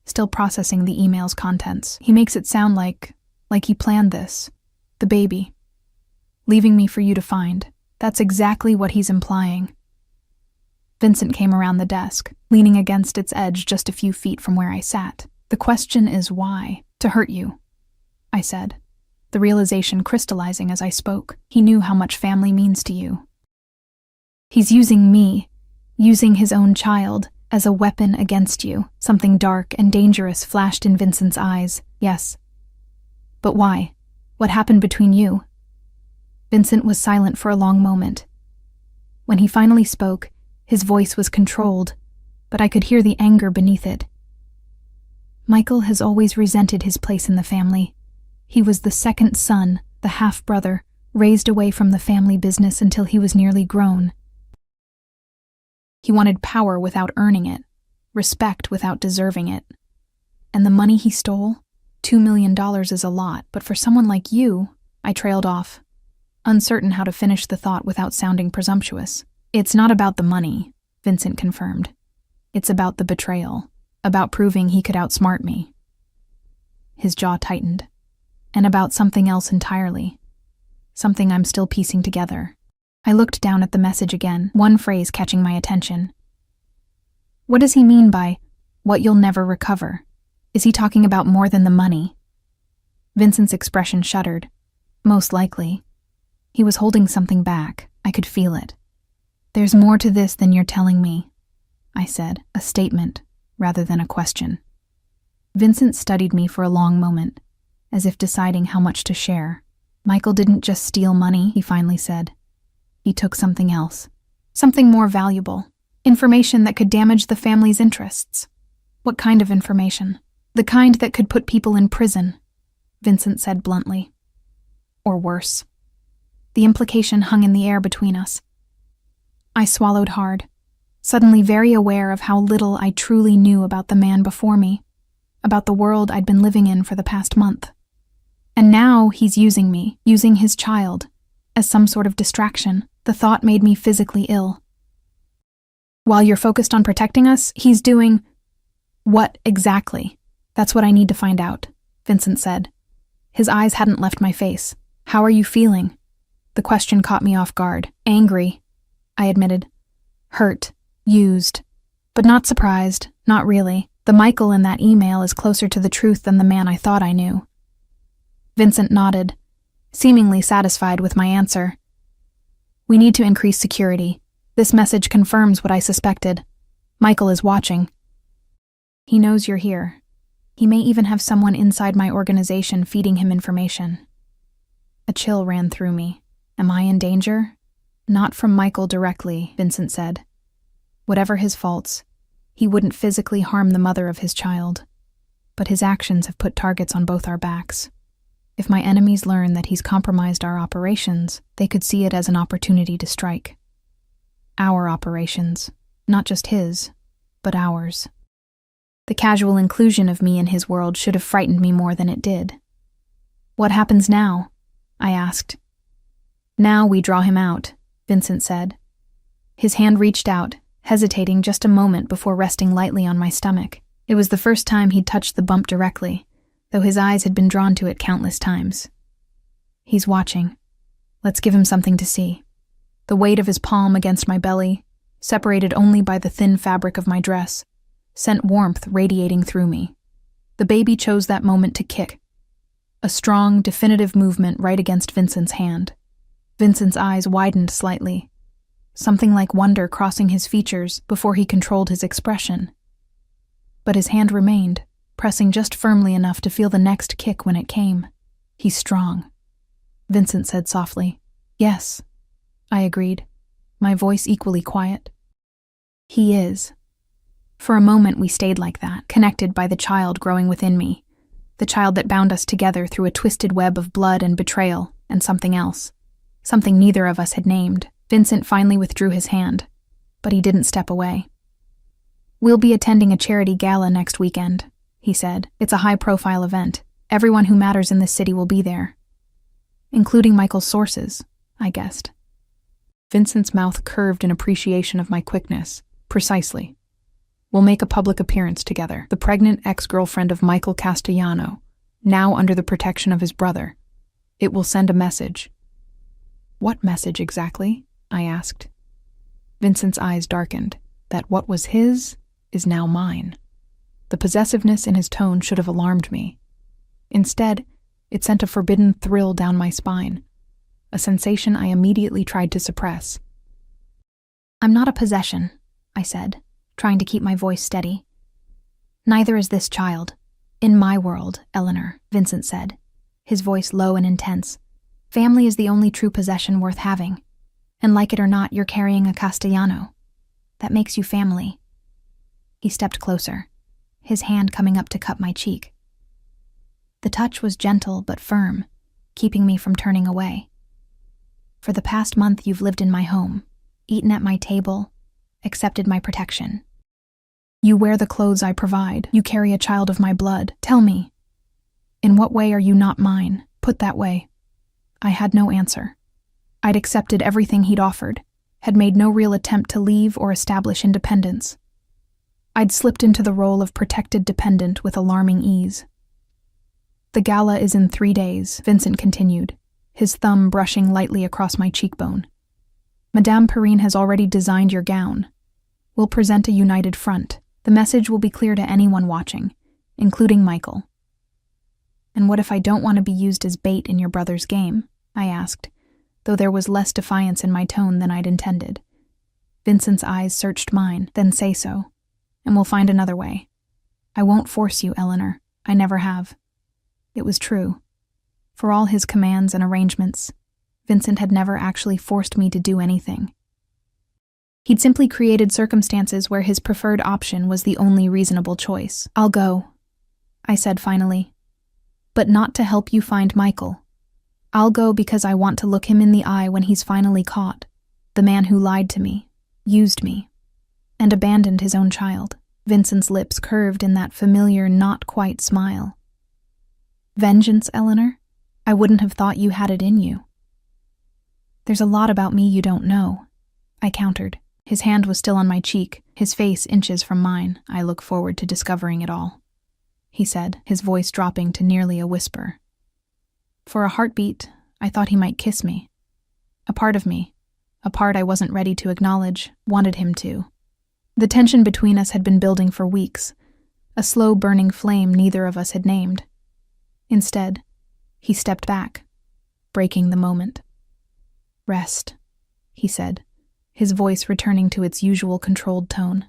still processing the email's contents. "He makes it sound like he planned this. The baby. Leaving me for you to find. That's exactly what he's implying." Vincent came around the desk, leaning against its edge just a few feet from where I sat. "The question is why? To hurt you. I said, the realization crystallizing as I spoke. He knew how much family means to you. He's using me, using his own child, as a weapon against you. Something dark and dangerous flashed in Vincent's eyes. Yes. But why? What happened between you? Vincent was silent for a long moment. When he finally spoke, his voice was controlled, but I could hear the anger beneath it. Michael has always resented his place in the family. He was the second son, the half-brother, raised away from the family business until he was nearly grown. He wanted power without earning it, respect without deserving it. And the money he stole? $2 million is a lot, but for someone like you, I trailed off, uncertain how to finish the thought without sounding presumptuous. It's not about the money, Vincent confirmed. It's about the betrayal, about proving he could outsmart me. His jaw tightened. And about something else entirely. Something I'm still piecing together. I looked down at the message again, one phrase catching my attention. What does he mean by, what you'll never recover? Is he talking about more than the money? Vincent's expression shuddered. Most likely. He was holding something back. I could feel it. There's more to this than you're telling me, I said, a statement rather than a question. Vincent studied me for a long moment, as if deciding how much to share. Michael didn't just steal money, he finally said. He took something else. Something more valuable. Information that could damage the family's interests. What kind of information? The kind that could put people in prison, Vincent said bluntly. Or worse. The implication hung in the air between us. I swallowed hard, suddenly very aware of how little I truly knew about the man before me, about the world I'd been living in for the past month. And now he's using me, using his child, as some sort of distraction. The thought made me physically ill. While you're focused on protecting us, he's doing... What exactly? That's what I need to find out, Vincent said. His eyes hadn't left my face. How are you feeling? The question caught me off guard. Angry, I admitted. Hurt, used, but not surprised, not really. The Michael in that email is closer to the truth than the man I thought I knew. Vincent nodded, seemingly satisfied with my answer. We need to increase security. This message confirms what I suspected. Michael is watching. He knows you're here. He may even have someone inside my organization feeding him information. A chill ran through me. Am I in danger? Not from Michael directly, Vincent said. Whatever his faults, he wouldn't physically harm the mother of his child. But his actions have put targets on both our backs. If my enemies learn that he's compromised our operations, they could see it as an opportunity to strike. Our operations, not just his, but ours. The casual inclusion of me in his world should have frightened me more than it did. What happens now? I asked. Now we draw him out, Vincent said. His hand reached out, hesitating just a moment before resting lightly on my stomach. It was the first time he'd touched the bump directly, though his eyes had been drawn to it countless times. He's watching. Let's give him something to see. The weight of his palm against my belly, separated only by the thin fabric of my dress, sent warmth radiating through me. The baby chose that moment to kick. A strong, definitive movement right against Vincent's hand. Vincent's eyes widened slightly, something like wonder crossing his features before he controlled his expression. But his hand remained, pressing just firmly enough to feel the next kick when it came. He's strong, Vincent said softly. Yes, I agreed, my voice equally quiet. He is. For a moment we stayed like that, connected by the child growing within me, the child that bound us together through a twisted web of blood and betrayal and something else, something neither of us had named. Vincent finally withdrew his hand, but he didn't step away. We'll be attending a charity gala next weekend, he said. It's a high-profile event. Everyone who matters in this city will be there. Including Michael's sources, I guessed. Vincent's mouth curved in appreciation of my quickness. Precisely. We'll make a public appearance together. The pregnant ex-girlfriend of Michael Castellano, now under the protection of his brother. It will send a message. What message exactly? I asked. Vincent's eyes darkened. That what was his is now mine. The possessiveness in his tone should have alarmed me. Instead, It sent a forbidden thrill down my spine, a sensation I immediately tried to suppress. "I'm not a possession," I said, trying to keep my voice steady. "Neither is this child. In my world, Eleanor," Vincent said, his voice low and intense. "Family is the only true possession worth having. And like it or not, you're carrying a Castellano. That makes you family." He stepped closer, his hand coming up to cup my cheek. The touch was gentle but firm, keeping me from turning away. "For the past month, you've lived in my home, eaten at my table, accepted my protection. You wear the clothes I provide. You carry a child of my blood. Tell me, in what way are you not mine? Put that way." I had no answer. I'd accepted everything he'd offered, had made no real attempt to leave or establish independence. I'd slipped into the role of protected dependent with alarming ease. "The gala is in 3 days," Vincent continued, his thumb brushing lightly across my cheekbone. "Madame Perrine has already designed your gown. We'll present a united front. The message will be clear to anyone watching, including Michael." "And what if I don't want to be used as bait in your brother's game?" I asked, though there was less defiance in my tone than I'd intended. Vincent's eyes searched mine. "Then say so, and we'll find another way. I won't force you, Eleanor. I never have." It was true. For all his commands and arrangements, Vincent had never actually forced me to do anything. He'd simply created circumstances where his preferred option was the only reasonable choice. "I'll go," I said finally. "But not to help you find Michael. I'll go because I want to look him in the eye when he's finally caught, the man who lied to me, used me, and abandoned his own child." Vincent's lips curved in that familiar, not-quite smile. "Vengeance, Eleanor? I wouldn't have thought you had it in you." "There's a lot about me you don't know," I countered. His hand was still on my cheek, his face inches from mine. "I look forward to discovering it all," he said, his voice dropping to nearly a whisper. For a heartbeat, I thought he might kiss me. A part of me, a part I wasn't ready to acknowledge, wanted him to. The tension between us had been building for weeks, a slow burning flame neither of us had named. Instead, he stepped back, breaking the moment. "Rest," he said, his voice returning to its usual controlled tone.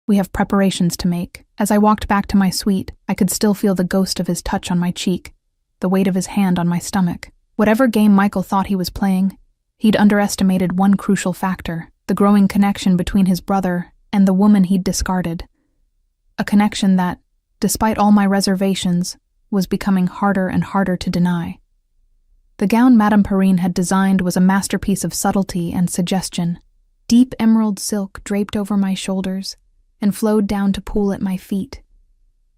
"We have preparations to make." As I walked back to my suite, I could still feel the ghost of his touch on my cheek, the weight of his hand on my stomach. Whatever game Michael thought he was playing, he'd underestimated one crucial factor: the growing connection between his brother and the woman he'd discarded. A connection that, despite all my reservations, was becoming harder and harder to deny. The gown Madame Perrine had designed was a masterpiece of subtlety and suggestion. Deep emerald silk draped over my shoulders and flowed down to pool at my feet,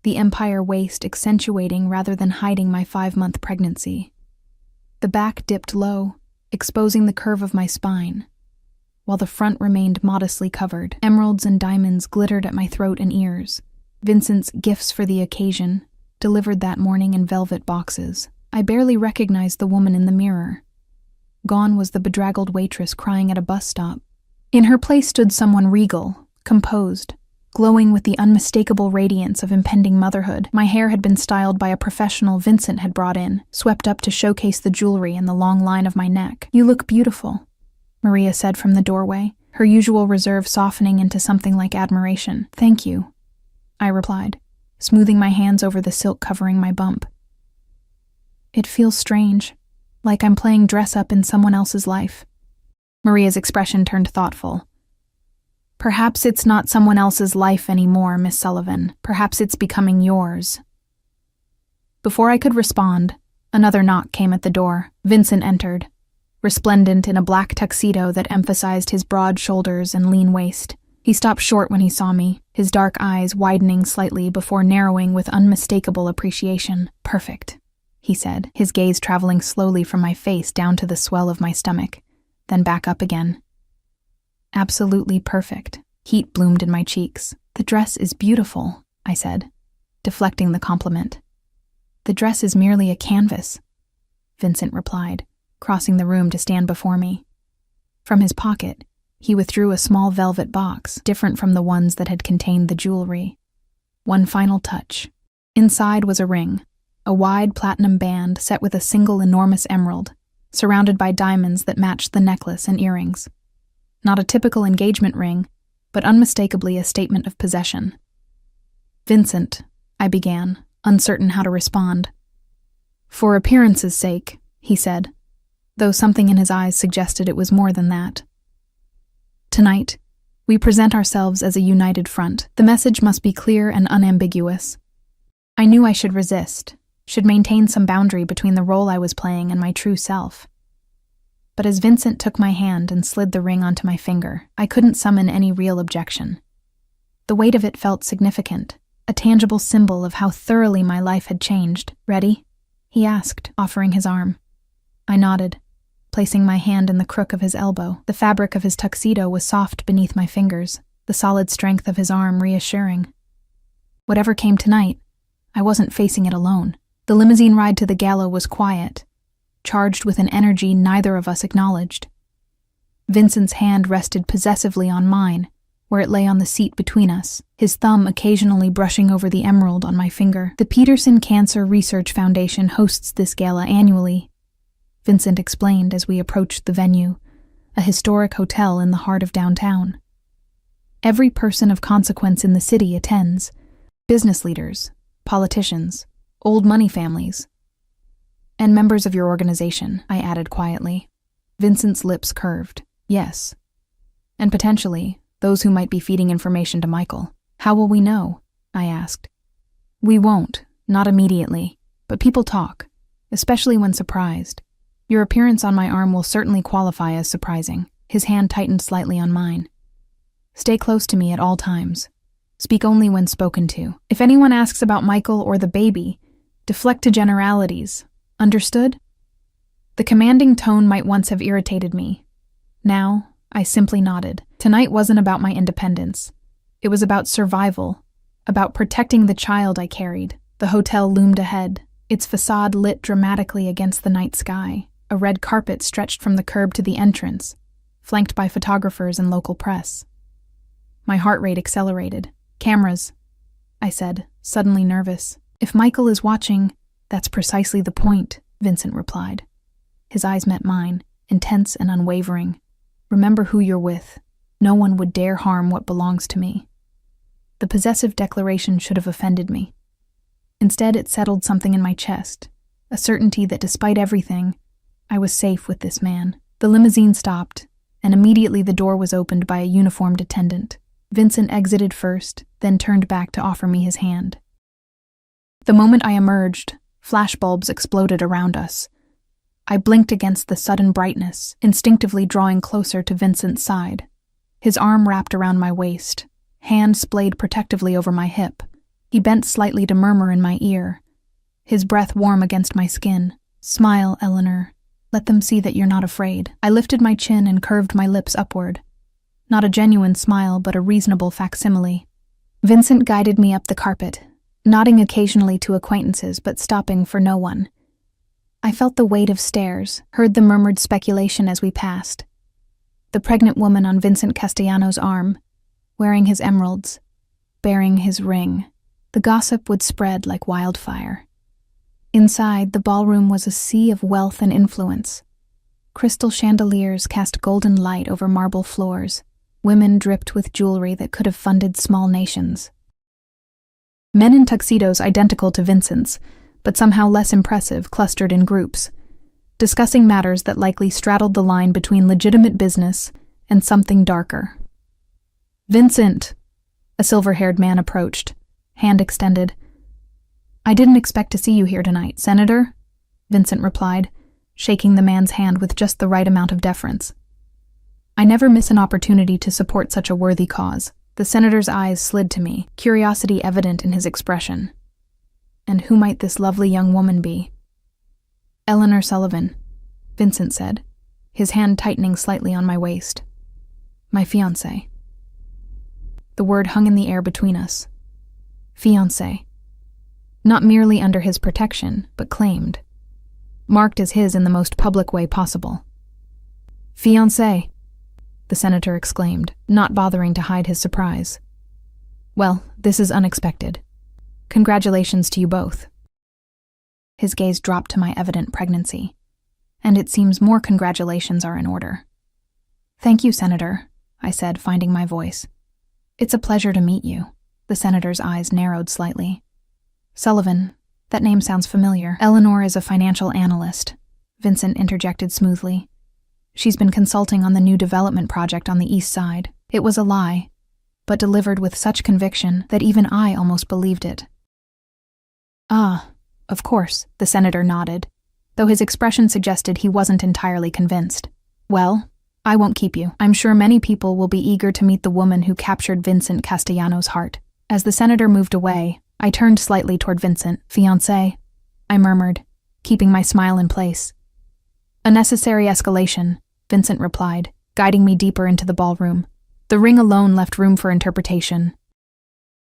the empire waist accentuating rather than hiding my 5-month pregnancy. The back dipped low, exposing the curve of my spine, while the front remained modestly covered. Emeralds and diamonds glittered at my throat and ears. Vincent's gifts for the occasion, delivered that morning in velvet boxes. I barely recognized the woman in the mirror. Gone was the bedraggled waitress crying at a bus stop. In her place stood someone regal, composed, glowing with the unmistakable radiance of impending motherhood. My hair had been styled by a professional Vincent had brought in, swept up to showcase the jewelry and the long line of my neck. "You look beautiful," Maria said from the doorway, her usual reserve softening into something like admiration. "Thank you," I replied, smoothing my hands over the silk covering my bump. "It feels strange, like I'm playing dress-up in someone else's life." Maria's expression turned thoughtful. "Perhaps it's not someone else's life anymore, Miss Sullivan. Perhaps it's becoming yours." Before I could respond, another knock came at the door. Vincent entered, resplendent in a black tuxedo that emphasized his broad shoulders and lean waist. He stopped short when he saw me, his dark eyes widening slightly before narrowing with unmistakable appreciation. "Perfect," he said, his gaze traveling slowly from my face down to the swell of my stomach, then back up again. "Absolutely perfect." Heat bloomed in my cheeks. "The dress is beautiful," I said, deflecting the compliment. "The dress is merely a canvas," Vincent replied, crossing the room to stand before me. From his pocket, he withdrew a small velvet box, different from the ones that had contained the jewelry. One final touch. Inside was a ring, a wide platinum band set with a single enormous emerald, surrounded by diamonds that matched the necklace and earrings. Not a typical engagement ring, but unmistakably a statement of possession. "Vincent," I began, uncertain how to respond. "For appearance's sake," he said, though something in his eyes suggested it was more than that. "Tonight, we present ourselves as a united front. The message must be clear and unambiguous." I knew I should resist, should maintain some boundary between the role I was playing and my true self. But as Vincent took my hand and slid the ring onto my finger, I couldn't summon any real objection. The weight of it felt significant, a tangible symbol of how thoroughly my life had changed. "Ready?" he asked, offering his arm. I nodded, placing my hand in the crook of his elbow. The fabric of his tuxedo was soft beneath my fingers, the solid strength of his arm reassuring. Whatever came tonight, I wasn't facing it alone. The limousine ride to the gala was quiet, charged with an energy neither of us acknowledged. Vincent's hand rested possessively on mine, where it lay on the seat between us, his thumb occasionally brushing over the emerald on my finger. "The Peterson Cancer Research Foundation hosts this gala annually," Vincent explained as we approached the venue, a historic hotel in the heart of downtown. "Every person of consequence in the city attends. Business leaders, politicians, old money families, and members of your organization," I added quietly. Vincent's lips curved. "Yes. And potentially, those who might be feeding information to Michael." "How will we know?" I asked. "We won't, not immediately, but people talk, especially when surprised. Your appearance on my arm will certainly qualify as surprising." His hand tightened slightly on mine. "Stay close to me at all times. Speak only when spoken to. If anyone asks about Michael or the baby, deflect to generalities. Understood?" The commanding tone might once have irritated me. Now, I simply nodded. Tonight wasn't about my independence. It was about survival, about protecting the child I carried. The hotel loomed ahead, its facade lit dramatically against the night sky. A red carpet stretched from the curb to the entrance, flanked by photographers and local press. My heart rate accelerated. "Cameras," I said, suddenly nervous. "If Michael is watching, that's precisely the point," Vincent replied. His eyes met mine, intense and unwavering. "Remember who you're with. No one would dare harm what belongs to me." The possessive declaration should have offended me. Instead, it settled something in my chest, a certainty that despite everything, I was safe with this man. The limousine stopped, and immediately the door was opened by a uniformed attendant. Vincent exited first, then turned back to offer me his hand. The moment I emerged, flashbulbs exploded around us. I blinked against the sudden brightness, instinctively drawing closer to Vincent's side. His arm wrapped around my waist, hand splayed protectively over my hip. He bent slightly to murmur in my ear, his breath warm against my skin. "Smile, Eleanor. Let them see that you're not afraid." I lifted my chin and curved my lips upward. Not a genuine smile, but a reasonable facsimile. Vincent guided me up the carpet, nodding occasionally to acquaintances but stopping for no one. I felt the weight of stares, heard the murmured speculation as we passed. The pregnant woman on Vincent Castellano's arm, wearing his emeralds, bearing his ring. The gossip would spread like wildfire. Inside, the ballroom was a sea of wealth and influence. Crystal chandeliers cast golden light over marble floors. Women dripped with jewelry that could have funded small nations. Men in tuxedos identical to Vincent's, but somehow less impressive, clustered in groups, discussing matters that likely straddled the line between legitimate business and something darker. "Vincent!" A silver-haired man approached, hand extended. "I didn't expect to see you here tonight, Senator," Vincent replied, shaking the man's hand with just the right amount of deference. "I never miss an opportunity to support such a worthy cause." The senator's eyes slid to me, curiosity evident in his expression. "And who might this lovely young woman be?" "Eleanor Sullivan," Vincent said, his hand tightening slightly on my waist. "My fiancé." The word hung in the air between us. Fiancé. Not merely under his protection, but claimed. Marked as his in the most public way possible. "Fiancé," the senator exclaimed, not bothering to hide his surprise. "Well, this is unexpected. Congratulations to you both." His gaze dropped to my evident pregnancy. And it seems more congratulations are in order. Thank you, Senator, I said, finding my voice. It's a pleasure to meet you. The senator's eyes narrowed slightly. Sullivan, that name sounds familiar. Eleanor is a financial analyst, Vincent interjected smoothly. She's been consulting on the new development project on the east side. It was a lie, but delivered with such conviction that even I almost believed it. Ah, of course, the senator nodded, though his expression suggested he wasn't entirely convinced. Well, I won't keep you. I'm sure many people will be eager to meet the woman who captured Vincent Castellano's heart. As the senator moved away, I turned slightly toward Vincent. Fiancé, I murmured, keeping my smile in place. A necessary escalation, Vincent replied, guiding me deeper into the ballroom. The ring alone left room for interpretation.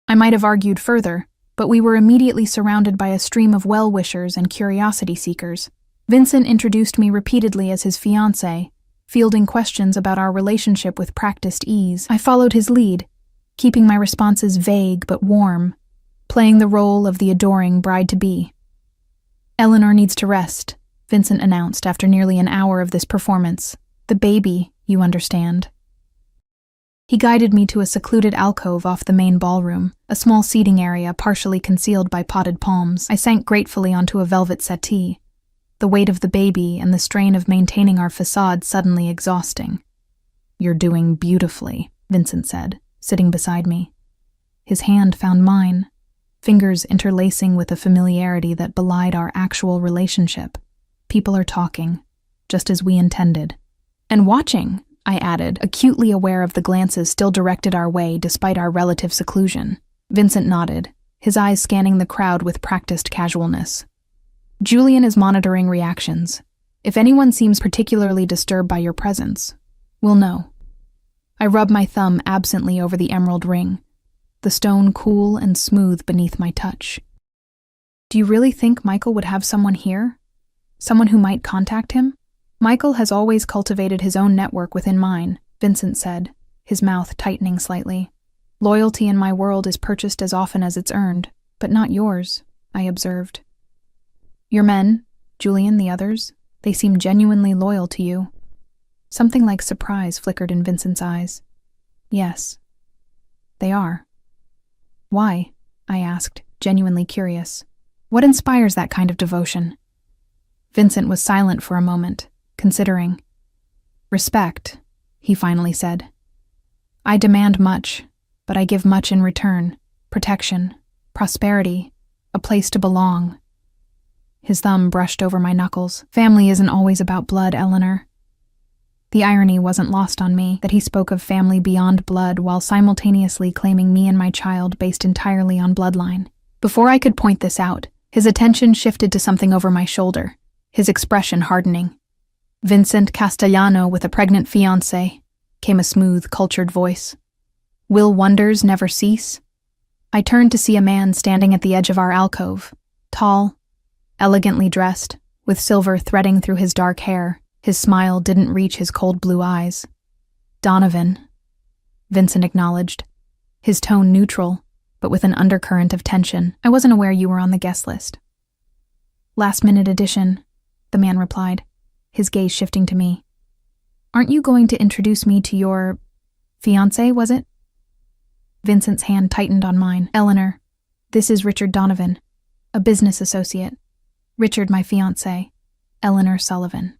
I might have argued further, but we were immediately surrounded by a stream of well-wishers and curiosity seekers. Vincent introduced me repeatedly as his fiancé, fielding questions about our relationship with practiced ease. I followed his lead, keeping my responses vague but warm, playing the role of the adoring bride-to-be. Eleanor needs to rest, Vincent announced after nearly an hour of this performance. The baby, you understand. He guided me to a secluded alcove off the main ballroom, a small seating area partially concealed by potted palms. I sank gratefully onto a velvet settee, the weight of the baby and the strain of maintaining our facade suddenly exhausting. You're doing beautifully, Vincent said, sitting beside me. His hand found mine, fingers interlacing with a familiarity that belied our actual relationship. People are talking, just as we intended. And watching, I added, acutely aware of the glances still directed our way despite our relative seclusion. Vincent nodded, his eyes scanning the crowd with practiced casualness. Julian is monitoring reactions. If anyone seems particularly disturbed by your presence, we'll know. I rubbed my thumb absently over the emerald ring, the stone cool and smooth beneath my touch. Do you really think Michael would have someone here? Someone who might contact him? Michael has always cultivated his own network within mine, Vincent said, his mouth tightening slightly. Loyalty in my world is purchased as often as it's earned, but not yours, I observed. Your men, Julian, the others, they seem genuinely loyal to you. Something like surprise flickered in Vincent's eyes. Yes, they are. Why? I asked, genuinely curious. What inspires that kind of devotion? Vincent was silent for a moment, considering. Respect, he finally said. I demand much, but I give much in return. Protection, prosperity, a place to belong. His thumb brushed over my knuckles. Family isn't always about blood, Eleanor. The irony wasn't lost on me that he spoke of family beyond blood while simultaneously claiming me and my child based entirely on bloodline. Before I could point this out, his attention shifted to something over my shoulder, his expression hardening. Vincent Castellano with a pregnant fiancé, came a smooth, cultured voice. Will wonders never cease? I turned to see a man standing at the edge of our alcove, tall, elegantly dressed, with silver threading through his dark hair. His smile didn't reach his cold blue eyes. Donovan, Vincent acknowledged, his tone neutral, but with an undercurrent of tension. I wasn't aware you were on the guest list. Last-minute addition, the man replied, his gaze shifting to me. Aren't you going to introduce me to your fiancé, was it? Vincent's hand tightened on mine. Eleanor, this is Richard Donovan, a business associate. Richard, my fiancé, Eleanor Sullivan.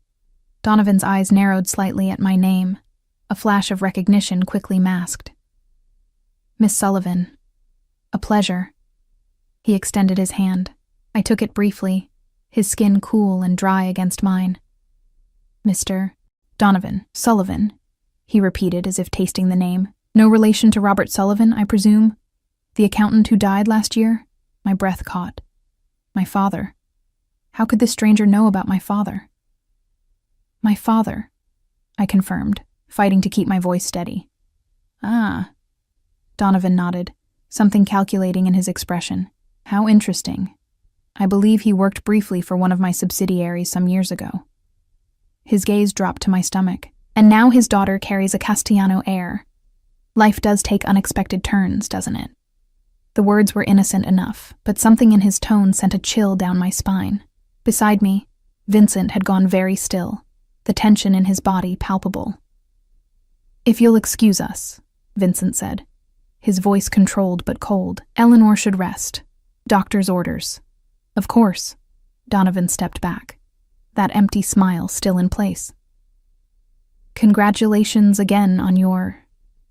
Donovan's eyes narrowed slightly at my name, a flash of recognition quickly masked. Miss Sullivan, a pleasure. He extended his hand. I took it briefly, his skin cool and dry against mine. Mr. Donovan Sullivan, he repeated as if tasting the name. No relation to Robert Sullivan, I presume? The accountant who died last year? My breath caught. My father. How could this stranger know about my father? My father, I confirmed, fighting to keep my voice steady. Ah. Donovan nodded, something calculating in his expression. How interesting. I believe he worked briefly for one of my subsidiaries some years ago. His gaze dropped to my stomach. And now his daughter carries a Castellano heir. Life does take unexpected turns, doesn't it? The words were innocent enough, but something in his tone sent a chill down my spine. Beside me, Vincent had gone very still, the tension in his body palpable. "If you'll excuse us," Vincent said, his voice controlled but cold. "Eleanor should rest. Doctor's orders." "Of course." Donovan stepped back, that empty smile still in place. "Congratulations again on your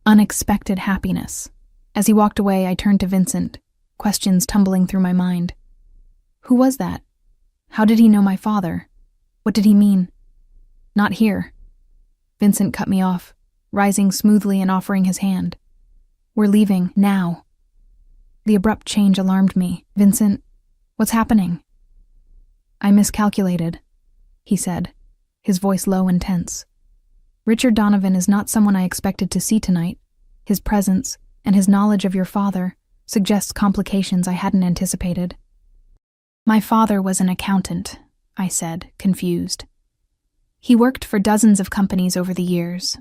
unexpected happiness." As he walked away, I turned to Vincent, questions tumbling through my mind. Who was that? How did he know my father? What did he mean? "Not here." Vincent cut me off, rising smoothly and offering his hand. "We're leaving, now." The abrupt change alarmed me. "Vincent, what's happening?" "I miscalculated," he said, his voice low and tense. "Richard Donovan is not someone I expected to see tonight. His presence, and his knowledge of your father, suggests complications I hadn't anticipated." "My father was an accountant," I said, confused. "He worked for dozens of companies over the years.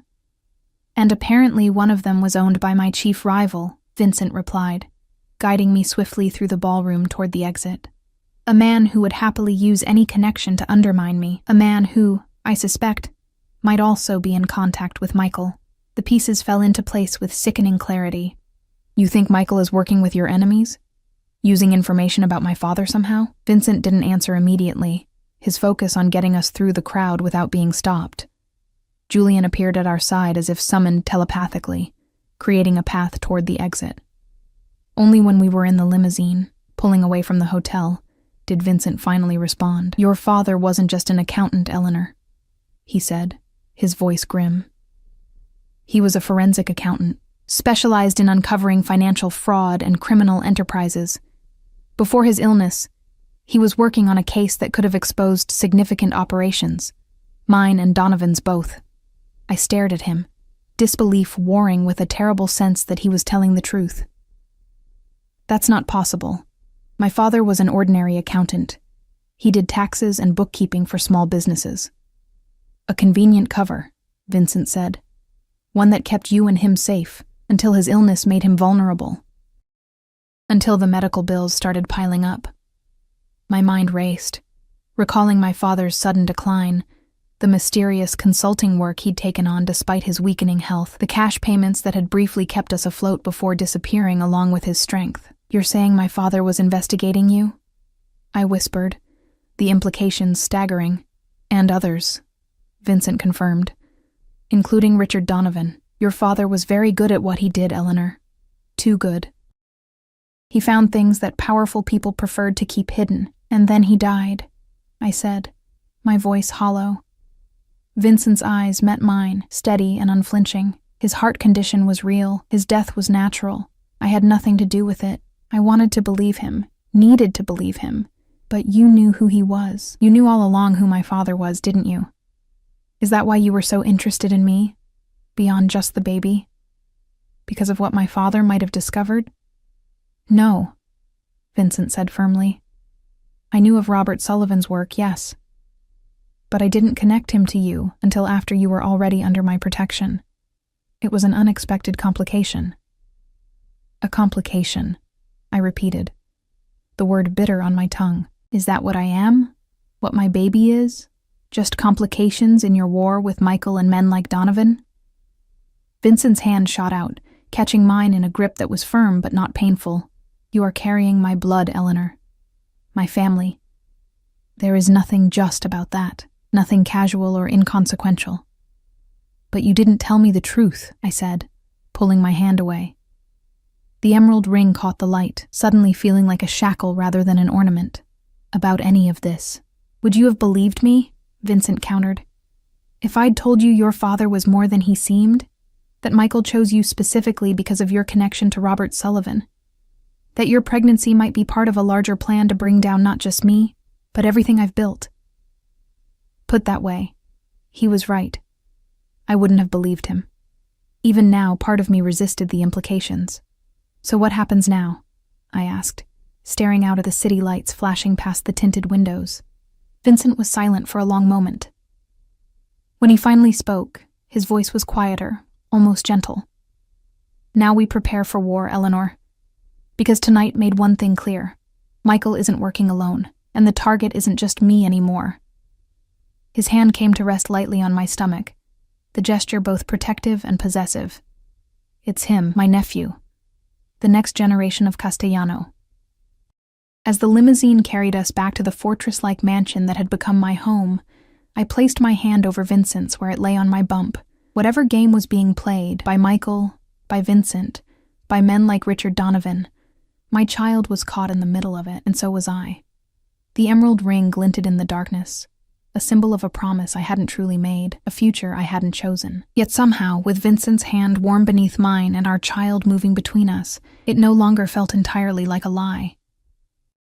And apparently one of them was owned by my chief rival," Vincent replied, guiding me swiftly through the ballroom toward the exit. "A man who would happily use any connection to undermine me, a man who, I suspect, might also be in contact with Michael." The pieces fell into place with sickening clarity. "You think Michael is working with your enemies? Using information about my father somehow?" Vincent didn't answer immediately, his focus on getting us through the crowd without being stopped. Julian appeared at our side as if summoned telepathically, creating a path toward the exit. Only when we were in the limousine, pulling away from the hotel, did Vincent finally respond. "Your father wasn't just an accountant, Eleanor," he said, his voice grim. "He was a forensic accountant, specialized in uncovering financial fraud and criminal enterprises. Before his illness, he was working on a case that could have exposed significant operations, mine and Donovan's both." I stared at him, disbelief warring with a terrible sense that he was telling the truth. "That's not possible. My father was an ordinary accountant. He did taxes and bookkeeping for small businesses." "A convenient cover," Vincent said. "One that kept you and him safe, until his illness made him vulnerable. Until the medical bills started piling up." My mind raced, recalling my father's sudden decline, the mysterious consulting work he'd taken on despite his weakening health, the cash payments that had briefly kept us afloat before disappearing along with his strength. "You're saying my father was investigating you?" I whispered, the implications staggering. "And others," Vincent confirmed, "including Richard Donovan. Your father was very good at what he did, Eleanor. Too good. He found things that powerful people preferred to keep hidden, and then he died," I said, my voice hollow. Vincent's eyes met mine, steady and unflinching. His heart condition was real. His death was natural. I had nothing to do with it. I wanted to believe him, needed to believe him. But you knew who he was. You knew all along who my father was, didn't you? Is that why you were so interested in me? Beyond just the baby? Because of what my father might have discovered? "No," Vincent said firmly. "I knew of Robert Sullivan's work, yes. But I didn't connect him to you until after you were already under my protection. It was an unexpected complication." "A complication," I repeated, the word bitter on my tongue. "Is that what I am? What my baby is? Just complications in your war with Michael and men like Donovan?" Vincent's hand shot out, catching mine in a grip that was firm but not painful. "You are carrying my blood, Eleanor. My family. There is nothing just about that. Nothing casual or inconsequential." "But you didn't tell me the truth," I said, pulling my hand away. The emerald ring caught the light, suddenly feeling like a shackle rather than an ornament. "About any of this. Would you have believed me?" Vincent countered. "If I'd told you your father was more than he seemed, that Michael chose you specifically because of your connection to Robert Sullivan, that your pregnancy might be part of a larger plan to bring down not just me, but everything I've built. Put that way, he was right. I wouldn't have believed him. Even now, part of me resisted the implications. So what happens now?" I asked, staring out at the city lights flashing past the tinted windows. Vincent was silent for a long moment. When he finally spoke, his voice was quieter, almost gentle. "Now we prepare for war, Eleanor. Because tonight made one thing clear. Michael isn't working alone. And the target isn't just me anymore. His hand came to rest lightly on my stomach, the gesture both protective and possessive. It's him, my nephew, the next generation of Castellano. As the limousine carried us back to the fortress-like mansion that had become my home, I placed my hand over Vincent's where it lay on my bump. Whatever game was being played, by Michael, by Vincent, by men like Richard Donovan, my child was caught in the middle of it, and so was I. The emerald ring glinted in the darkness, a symbol of a promise I hadn't truly made, a future I hadn't chosen. Yet somehow, with Vincent's hand warm beneath mine and our child moving between us, it no longer felt entirely like a lie.